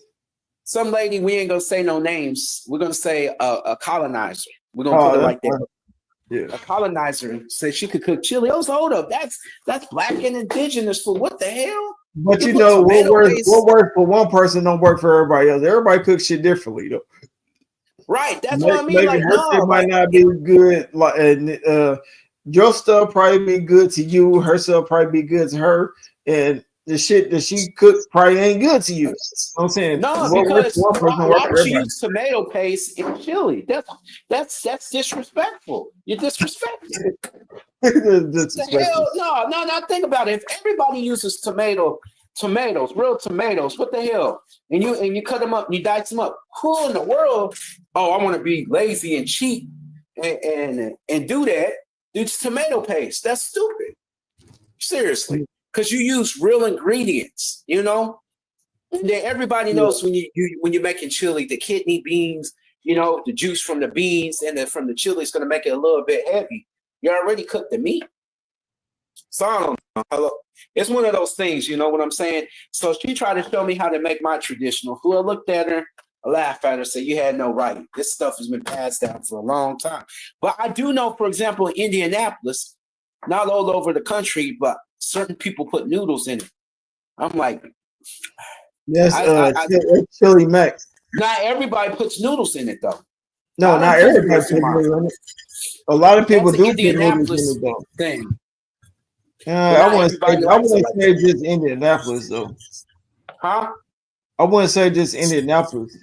Some lady, we ain't gonna say no names. We're gonna say a colonizer. We're gonna put it that's like that. fine. Yeah. A colonizer said she could cook chili. Oh, so hold up, that's black and indigenous food. What the hell? But You you put know what tomato works, paste- what works for one person don't work for everybody else. Everybody cooks shit differently though. Right, that's what I mean. Maybe Like, her no, shit might like, not be good. Like, your stuff probably be good to you. Her stuff probably be good to her, and the shit that she cooked probably ain't good to you. You know what I'm saying no, what works because for one person why works for would you everybody. use tomato paste in chili? That's disrespectful. You're disrespectful. The hell, no. Think about it. If everybody uses tomatoes, real tomatoes, what the hell? And you cut them up, and you dice them up. Who in the world? Oh, I want to be lazy and cheap and do that. It's tomato paste. That's stupid. Seriously, because you use real ingredients. You know, and then everybody knows when you're making chili, the kidney beans. You know, the juice from the beans and from the chili is going to make it a little bit heavy. You already cooked the meat. So I don't know. Hello. It's one of those things, you know what I'm saying? So she tried to show me how to make my traditional food. I looked at her, I laughed at her, said, you had no right. This stuff has been passed down for a long time. But I do know, for example, in Indianapolis, not all over the country, but certain people put noodles in it. I'm like, Yes, chili mac. not everybody puts noodles in it, though. No, not everybody puts noodles in it. A lot of people do put noodles in it, though. Thing. I wouldn't say just Indianapolis though. Huh? I wouldn't say just Indianapolis.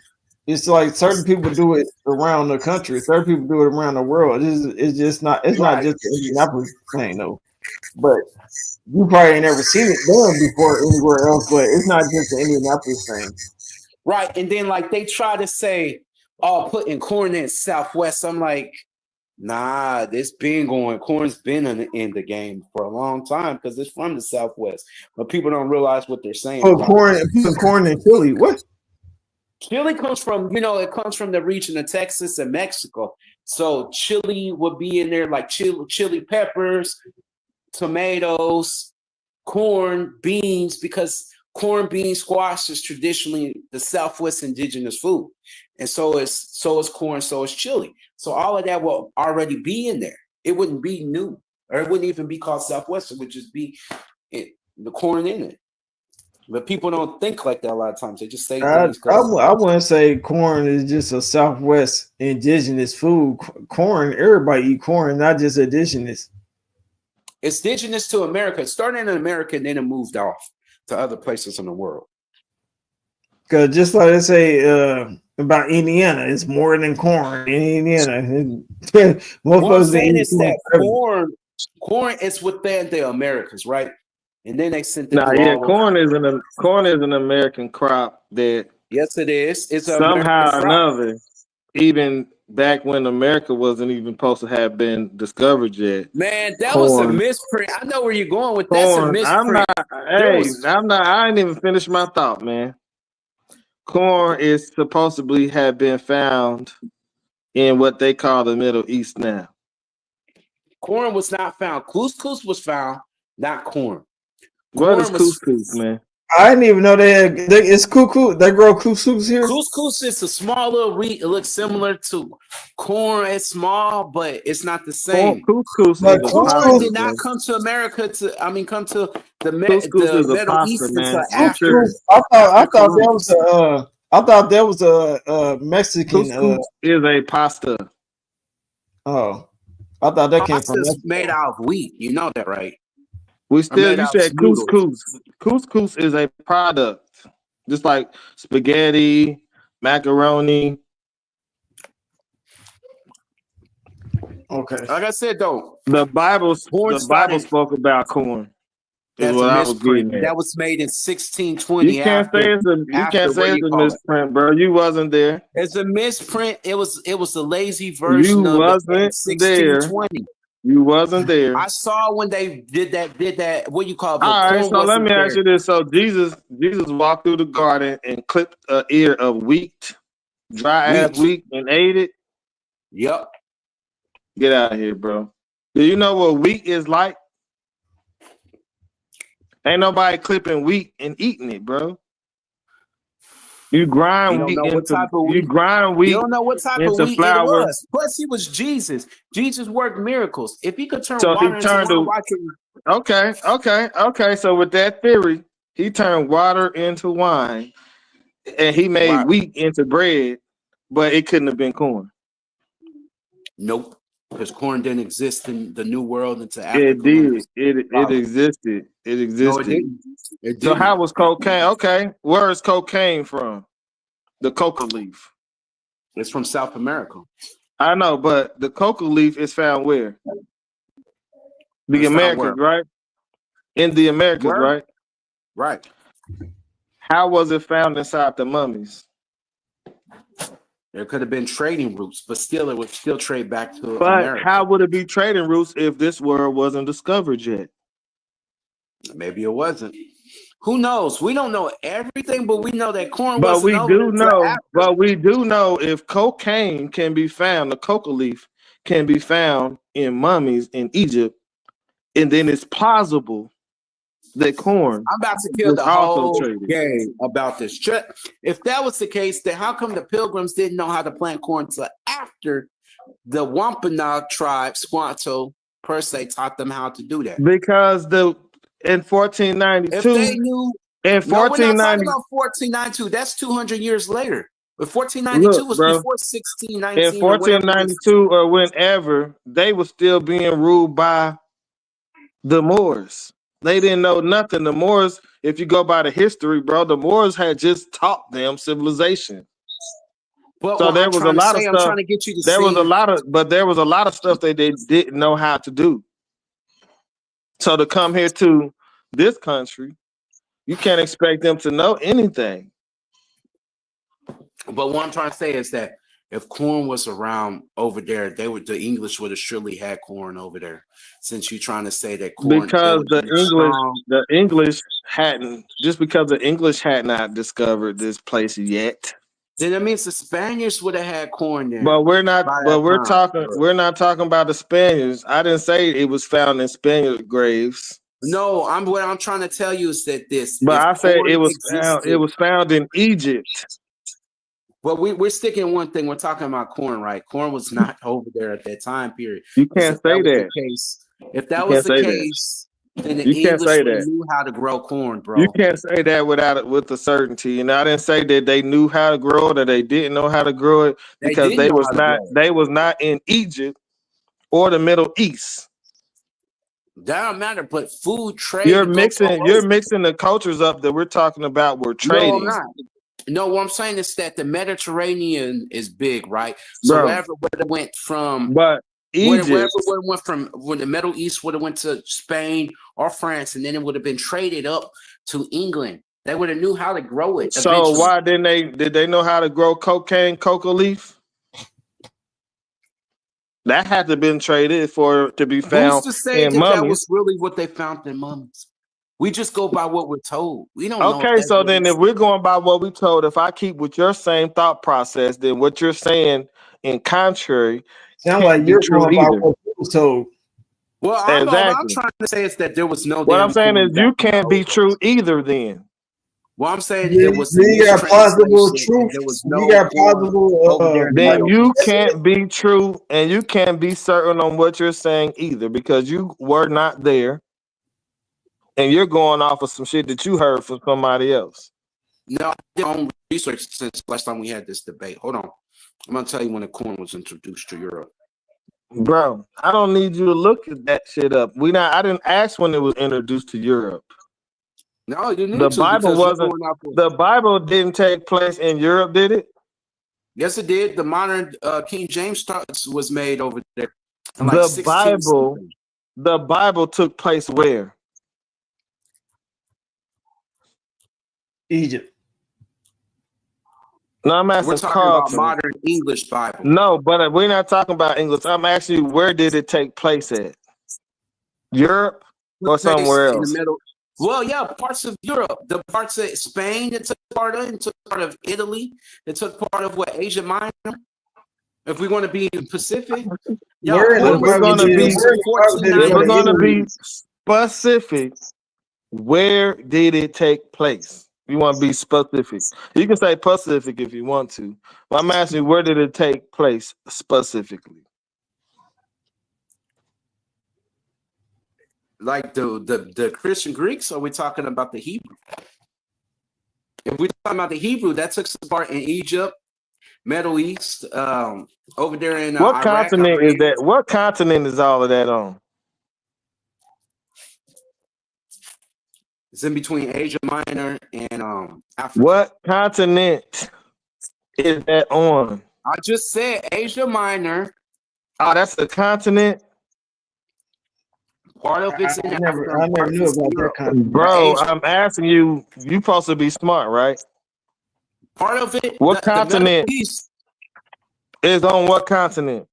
It's like certain people do it around the country. Certain people do it around the world. It's just not. It's not just the Indianapolis thing though. But you probably ain't never seen it done before anywhere else. But it's not just the Indianapolis thing. Right, and then like they try to say, "Oh, putting corn in Southwest." I'm like, nah, this been going. Corn's been in the game for a long time because it's from the Southwest, but people don't realize what they're saying. Oh, corn and chili. What? Chili comes from, it comes from the region of Texas and Mexico. So chili would be in there, like chili peppers, tomatoes, corn, beans, because corn, bean, squash is traditionally the Southwest indigenous food. And so is corn, so is chili. So all of that will already be in there. It wouldn't be new, or it wouldn't even be called Southwest. It would just be the corn in it. But people don't think like that a lot of times. They just say things. I wouldn't say corn is just a Southwest indigenous food. Corn, everybody eat corn, not just indigenous. It's indigenous to America. It started in America and then it moved off to other places in the world. Because just like they say about Indiana, it's more than corn in Indiana. What I'm saying is that corn is within the Americas, right? And then they sent it. Corn is an American crop that. Yes, it is. It's somehow or another, even back when America wasn't even supposed to have been discovered yet. Man, that was a misprint. I know where you're going with that. That's a misprint. I didn't even finish my thought, man. Corn is supposedly have been found in what they call the Middle East now. Corn was not found. Couscous was found, not corn. What is couscous, man? I didn't even know it's couscous. They grow couscous here. Couscous is a small little wheat. It looks similar to corn. It's small, but it's not the same. Corn did not come to America come to the Middle East until after. I thought that was a Mexican. Couscous is a pasta. Oh, I thought that came from made out of wheat. You know that, right? We still, made you out of said noodles. couscous. Couscous is a product, just like spaghetti, macaroni. Okay. Like I said though, The Bible corn started. spoke about corn. Is That's what a I was getting misprint. at. That was made in You 1620 can't say after. it's a you After can't what say do it's you a call it? misprint, bro. You wasn't there. It's a misprint. It was a lazy You version of it in wasn't there. 1620. You wasn't there. I saw when they did that. What you call it? The All right, corn so let wasn't me ask there. you this: so Jesus walked through the garden and clipped an ear of wheat, dry ass Wheat. wheat, and ate it. Yep. Get out of here, bro. Do you know what wheat is like? Ain't nobody clipping wheat and eating it, bro. You You grind don't wheat know what type of you wheat. grind You wheat don't know what type of into wheat it flour. was. Plus, he was Jesus. Jesus worked miracles. If he could turn So he water into turned wine, to why couldn't okay. So with that theory, he turned water into wine, and he made Wow. wheat into bread, but it couldn't have been corn. Nope. Because corn didn't exist in the New World until after It did. Columbus. It existed. It No, it existed. didn't. It So didn't. how was cocaine? Okay, where is cocaine from? The coca leaf. It's from South America. I know, but the coca leaf is found where? The It's found Americas, where? right? In the Americas, Where? right? Right. How was it found inside the mummies? There could have been trading routes, but still, it would still trade back to But America. how would it be trading routes if this world wasn't discovered yet? Maybe it wasn't. Who knows? We don't know everything, but we know that corn But wasn't we over do until know, after. if cocaine can be found, the coca leaf can be found in mummies in Egypt, and then it's plausible that corn I'm about to kill was the also whole traded. game about this. If that was the case, then how come the Pilgrims didn't know how to plant corn until after the Wampanoag tribe, Squanto, per se, taught them how to do that? Because in If 1492, they knew, in no, we're not talking 1490, about 1492. That's 200 years later. But 1492 look, was bro, before in 1619 or whatever. 1492 or whenever, they were still being ruled by the Moors. They didn't know nothing. The Moors, if you go by the history, bro, the Moors had just taught them civilization. But So what there I'm was a trying to lot say, of I'm stuff. trying to get you to There was see. a lot of stuff that they didn't know how to do. So to come here to this country, you can't expect them to know anything. But what I'm trying to say is that if corn was around over there, the English would have surely had corn over there. Since you're trying to say that corn, Because it was strong. the English hadn't, just because the English had not discovered this place yet. Then that means the Spaniards would have had corn there. But we're not. by But that we're time. talking. We're not talking about the Spaniards. I didn't say it was found in Spaniard graves. No, what I'm trying to tell you is that But if I said corn it was existed, found. It was found in Egypt. But we're sticking one thing. We're talking about corn, right? Corn was not over there at that time period. You Because can't say that. If that You was can't the say that. case, then the You can't English say would have that. knew how to grow corn, bro. You can't say that with a certainty. And I didn't say that they knew how to grow it or they didn't know how to grow it, because didn't know how to grow it. they was not in Egypt or the Middle East. That don't matter, but food trade. You're mixing the cultures up that we're talking about. We're trading. No, I'm not. No, what I'm saying is that the Mediterranean is big, right? So Bro. wherever would have went from, But Egypt, wherever would have went from, when the Middle East would have went to Spain or France, and then it would have been traded up to England. They would have knew how to grow it. So eventually. why did they know how to grow cocaine coca leaf? That had to have been traded to be found Who's to say in that mummies. that was really what they found in mummies? We just go by what we're told. We don't know. Okay, so then if we're going by what we told, if I keep with your same thought process, then what you're saying in contrary sound like you're going by what you was told. Well, what I'm trying to say is that there was no. What I'm saying is you can't be true either. Then. Well, I'm saying there was. You got possible truth. There was no. You got possible. Then you can't be true, and you can't be certain on what you're saying either, because you were not there, and you're going off of some shit that you heard from somebody else. No, I did my own research since last time we had this debate. Hold on, I'm gonna tell you when the corn was introduced to Europe. Bro, I don't need you to look at that shit up. I didn't ask when it was introduced to Europe. No, you need The to Bible because you're wasn't going off of- the Bible didn't take place in Europe, did it? Yes, it did. The modern King James was made over there. In like The 16 Bible, something. the Bible took place where? Egypt. No, I'm We're asking talking Carlton. about modern English Bible. No, but we're not talking about English. I'm asking you, where did it take place at? Europe or somewhere In the else? middle. Well, yeah, parts of Europe, the parts of Spain it took part of, it took part of Italy, it took part of what Asia Minor. If we want to be Pacific, yeah, Where in the If we're Bible gonna did- be- where in the Bible did it If go we're to gonna Italy? be specific, where did it take place? You want to be specific. You can say Pacific if you want to. But I'm asking you, where did it take place specifically? like the Christian Greeks, or are we talking about the Hebrew? If we're talking about the Hebrew, that took some part in Egypt, Middle East, over there in What Iraq, continent is Iran. that? What continent is all of that on? It's in between Asia Minor and Africa. What continent is that on? I just said Asia Minor. Oh, that's the continent, Part of it's in I never Africa. Part of knew it's in about that Europe. kind of. bro. Asia. I'm asking you. You supposed to be smart, right? Part of it. What the Middle continent? East. Is on what continent?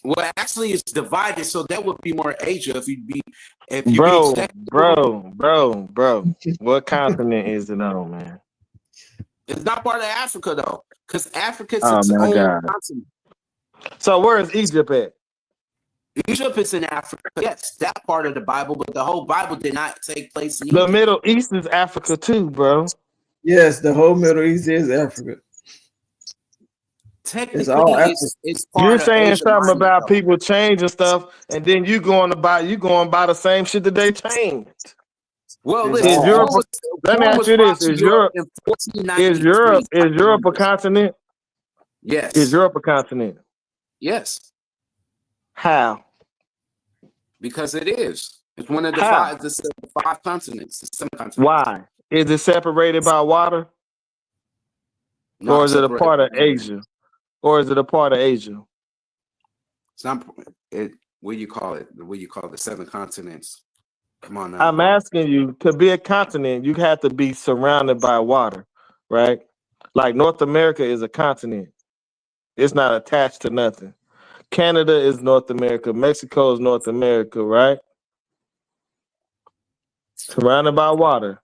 Well, actually, it's divided, so that would be more Asia. If you Bro, read that, bro. What continent is it on, man? it's not part of Africa though, because Africa is Oh, its my own God. continent. So where is Egypt at? Egypt is in Africa. Yes, that part of the Bible, but the whole Bible did not take place in The Egypt. Middle East is Africa too, bro. Yes, the whole Middle East is Africa. Technically, all it's part You're of saying Asia something Minor, about though. people changing stuff, and then you going by the same shit that they changed. Well, It's listen, all Europe- Let me corn ask was you brought this: to Is Europe in 1493. is Europe a continent? Yes. Is Europe a continent? Yes, How? because it is. It's one of the How? five. It's the five continents. It's some continents. Why? Is it separated by water, Not or is it a separated part of by land. Asia? Or is it a part of Asia? It's not. What do you call it? What do you call the seven continents? Come on now. I'm asking you, to be a continent, you have to be surrounded by water, right? Like North America is a continent. It's not attached to nothing. Canada is North America. Mexico is North America, right? Surrounded by water.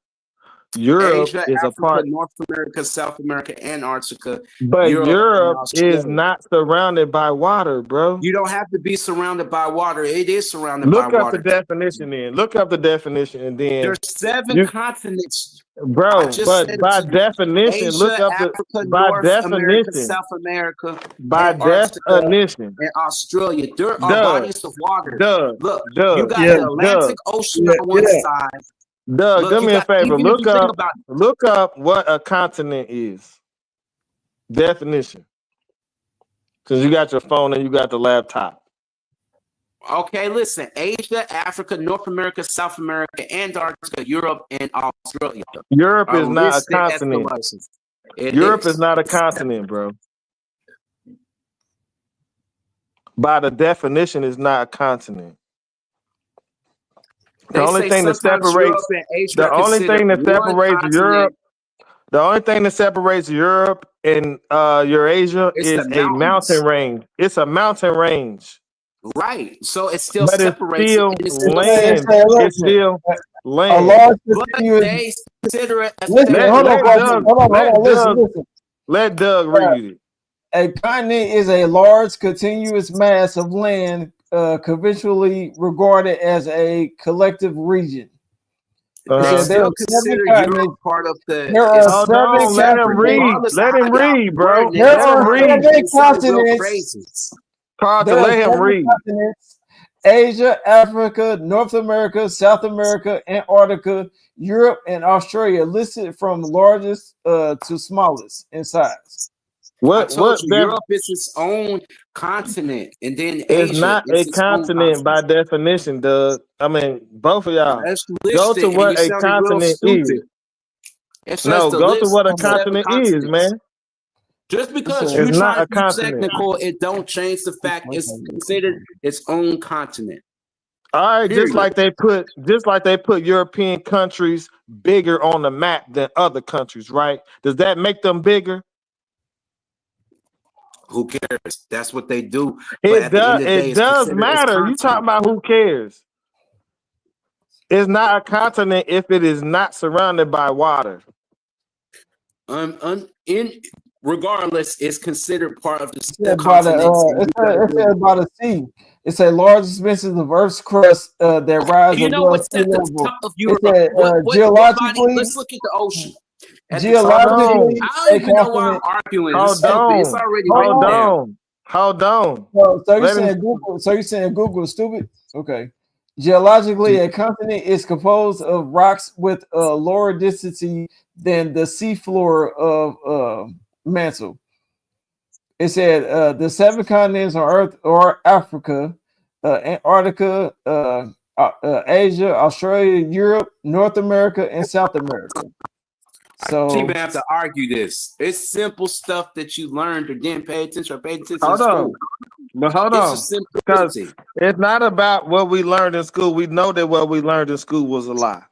Europe Asia, is Africa, a part, North America, South America, Antarctica. but Europe Europe and is Australia. not surrounded by water, bro. You don't have to be surrounded by water. It is surrounded Look by up water. the definition then. Look up the definition and then, There's seven you- continents. bro, I just but said by to you. definition, Asia, look up Africa, by North America, definition. South America, By Antarctica, definition. and Australia. There are Doug, bodies of water. Doug, Look, Doug, you got Yeah, the Atlantic Ocean Yeah, on one yeah. side. Doug, Look, do you me a got- favor. even if Look you think up, about look up what a continent is. Definition. Because you got your phone and you got the laptop. Okay, listen. Asia, Africa, North America, South America, Antarctica, Europe, and Australia. Europe are is not a listed as the continent. license. It Europe is not a continent, bro. By the definition, it's not a continent. They The only say thing that sometimes separates Europe and Asia the are only thing that considered one separates continent. Europe, the only thing that separates Europe and Eurasia It's is the a mountains. mountain range. It's a mountain range. Right. So it still But it's separates still it. And it's land. Listen, It's still a land. large but continuous. they consider it as Listen, Let- hold on, let Bryson. Doug- Hold on, let listen, Doug- listen. Let Doug read it. A continent is a large continuous mass of land conventionally regarded as a collective region. they Uh-huh. There still are consider seven Europe continents. part of the. There are it's- Hold seven on, let him continents. read. regardless Let of him how y'all read, bro. wording it, There Let it's him are read. hard. seven It sounds real continents. crazy. Carlton, There are let him seven read. continents: Asia, Africa, North America, South America, Antarctica, Europe, and Australia, listed from largest to smallest in size. I told you, That Europe is its own continent, and then is Asia not a is its own continent by continent. definition, Doug. I mean, both of y'all. Let's Go list to it, and you what a sounded real continent is. stupid. It says No, to go to list what a the 7 continent is, continents. man. Just because said- you It's try not to a be continent. technical, it don't change the fact it's considered its own continent. All right, just Period. like they put European countries bigger on the map than other countries, right? Does that make them bigger? Who cares? That's what they do. But It at the end does. of the day, It it's does considered its matter. You talking continent. about who cares? It's not a continent if it is not surrounded by water. Regardless, it's considered part of the It said continents. and it you gotta said, it deal said with by the sea. It's a large expanses of Earth's crust that rise it. You know above what's sea at the level. top of It Europe? said What body? geologically, Let's look at the ocean. At the top Hold of it, on. geologically, I don't a even know why I'm continent. arguing. It's Hold stupid. It's on. already Hold written Hold down. on. Hold on. So you Let him saying Google? So you saying Google is stupid? Okay. Geologically, a continent is composed of rocks with a lower density than the seafloor of mantle. It said the 7 continents on Earth are Africa, Antarctica, Asia, Australia, Europe, North America, and South America. I So don't even have to argue this. It's simple stuff that you learned or didn't pay attention or paid attention in hold on. school. But hold It's a on. Because simplicity. it's not about what we learned in school. We know that what we learned in school was a lie.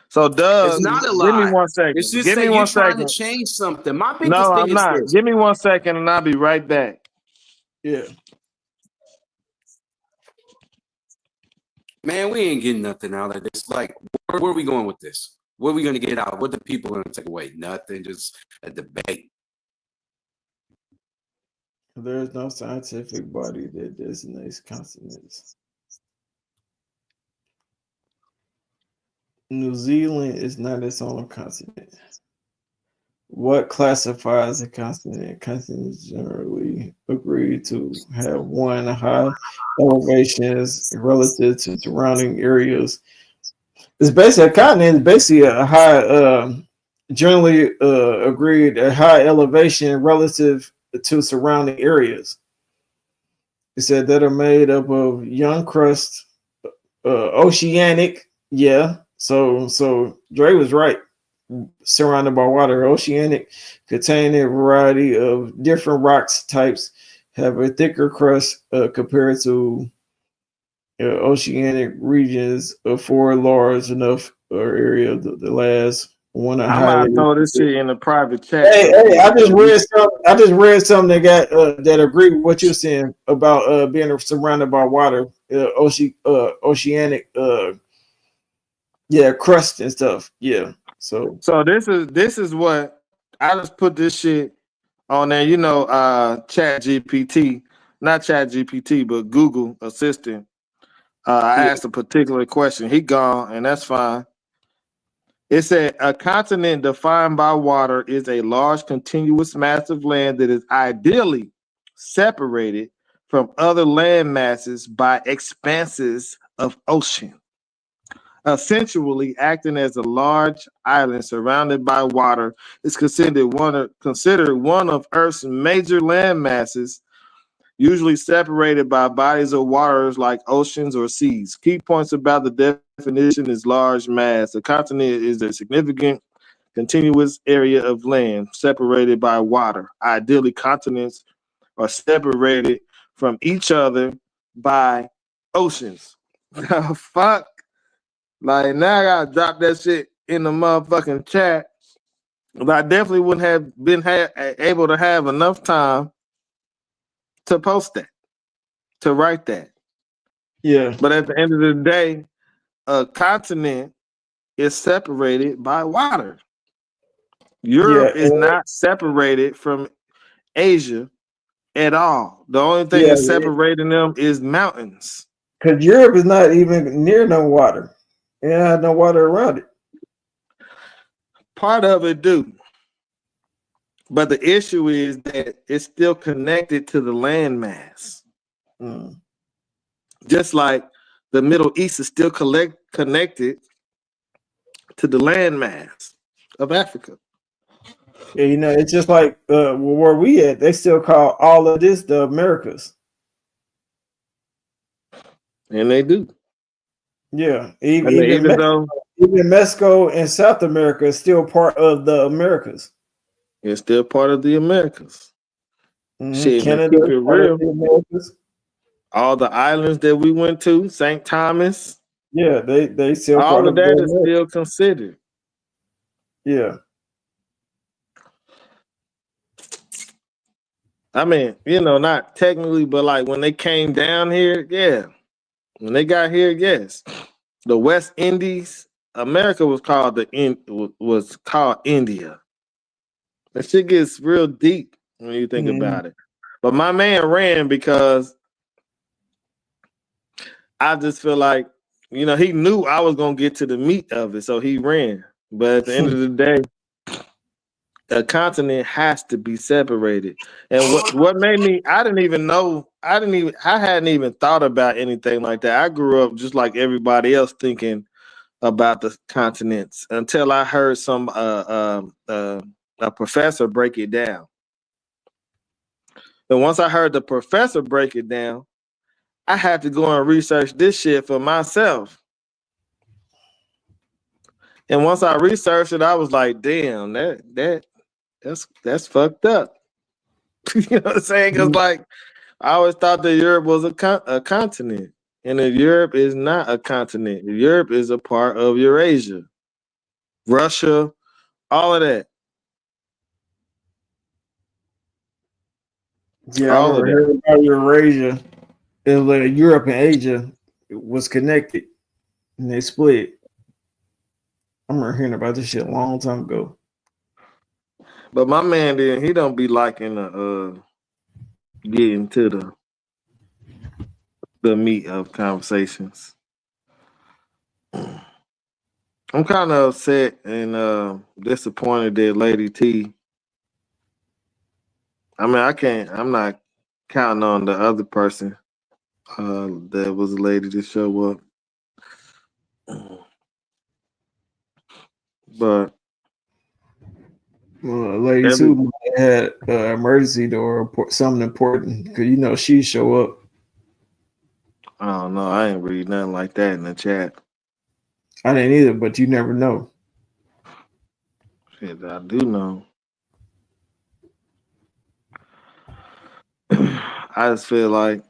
So Doug, It's not a give me lie. 1 second. It's just Give me that 1 you're trying to second. change something. My No, biggest thing I'm is not. this. Give me 1 second and I'll be right back. yeah, Man, we ain't getting nothing out of this. Like, where are we going with this? What are we going to get out? What the people going to take away? Nothing. Just a debate. there is no scientific body that designates continents. New Zealand is not its own continent. What classifies a continent? Continents generally agree to have one high elevations relative to surrounding areas. It's basically a continent. Is basically a high, generally agreed a high elevation relative to surrounding areas. It said that are made up of young crust, oceanic. Yeah. So Dre was right. Surrounded by water, oceanic, containing a variety of different rocks types, have a thicker crust compared to oceanic regions for large enough area. The last one I I might highlighted. throw this shit in the private chat. Hey, I just read something that got that agreed with what you're saying about being surrounded by water, oceanic, crust and stuff. Yeah. So this is what I just put this shit on there. You know, Chat GPT, not Chat GPT, but Google Assistant. I asked a particular question. He gone, and that's fine. It said a continent defined by water is a large, continuous mass of land that is ideally separated from other land masses by expanses of ocean, essentially acting as a large island surrounded by water. Is considered one of Earth's major land masses, usually separated by bodies of waters like oceans or seas. Key points about the definition is large mass. A continent is a significant continuous area of land separated by water. Ideally, continents are separated from each other by oceans. The fuck? Like, now I gotta drop that shit in the motherfucking chat. But I definitely wouldn't have been able to have enough time to post that, to write that. yeah. But at the end of the day, a continent is separated by water. Europe is not separated from Asia at all. The only thing that's separating them is mountains. Because Europe is not even near no water. It had no water around it. Part of it do. But the issue is that it's still connected to the landmass. Mm. Just like the Middle East is still connected to the landmass of Africa. Yeah, you know, it's just like where we at. They still call all of this the Americas. And they do. Yeah, I mean, even though even Mexico and South America is still part of the Americas. it's still part of the Americas. Shit, to Canada keep is it part of real, the Americas. all the islands that we went to, St. Thomas, Yeah, they still part all of of the that is Americas. still considered. Yeah. I mean, you know, not technically, but like when they came down here, yeah. When they got here, yes. The West Indies, America was called was called India. That shit gets real deep when you think about it. But my man ran because I just feel like, you know, he knew I was gonna get to the meat of it, so he ran. But at the end of the day, a continent has to be separated. And what made me, I hadn't even thought about anything like that. I grew up just like everybody else thinking about the continents until I heard a professor break it down. And once I heard the professor break it down, I had to go and research this shit for myself. And once I researched it, I was like, damn, that's fucked up. You know what I'm saying? Because like I always thought that Europe was a continent, and that Europe is not a continent. Europe is a part of Eurasia, Russia, all of that. Yeah, I All of remember that. hearing about Eurasia. It was like Europe and Asia was connected and they split. I remember hearing about this shit a long time ago. But my man he don't be liking getting to the meat of conversations. I'm kind of upset and disappointed that Lady T. I mean, I'm not counting on the other person that was a lady to show up. But Lady Sue had emergency or something important because you know she show up. I don't know. I ain't read nothing like that in the chat. I didn't either, but you never know. Shit, I do know. I just feel like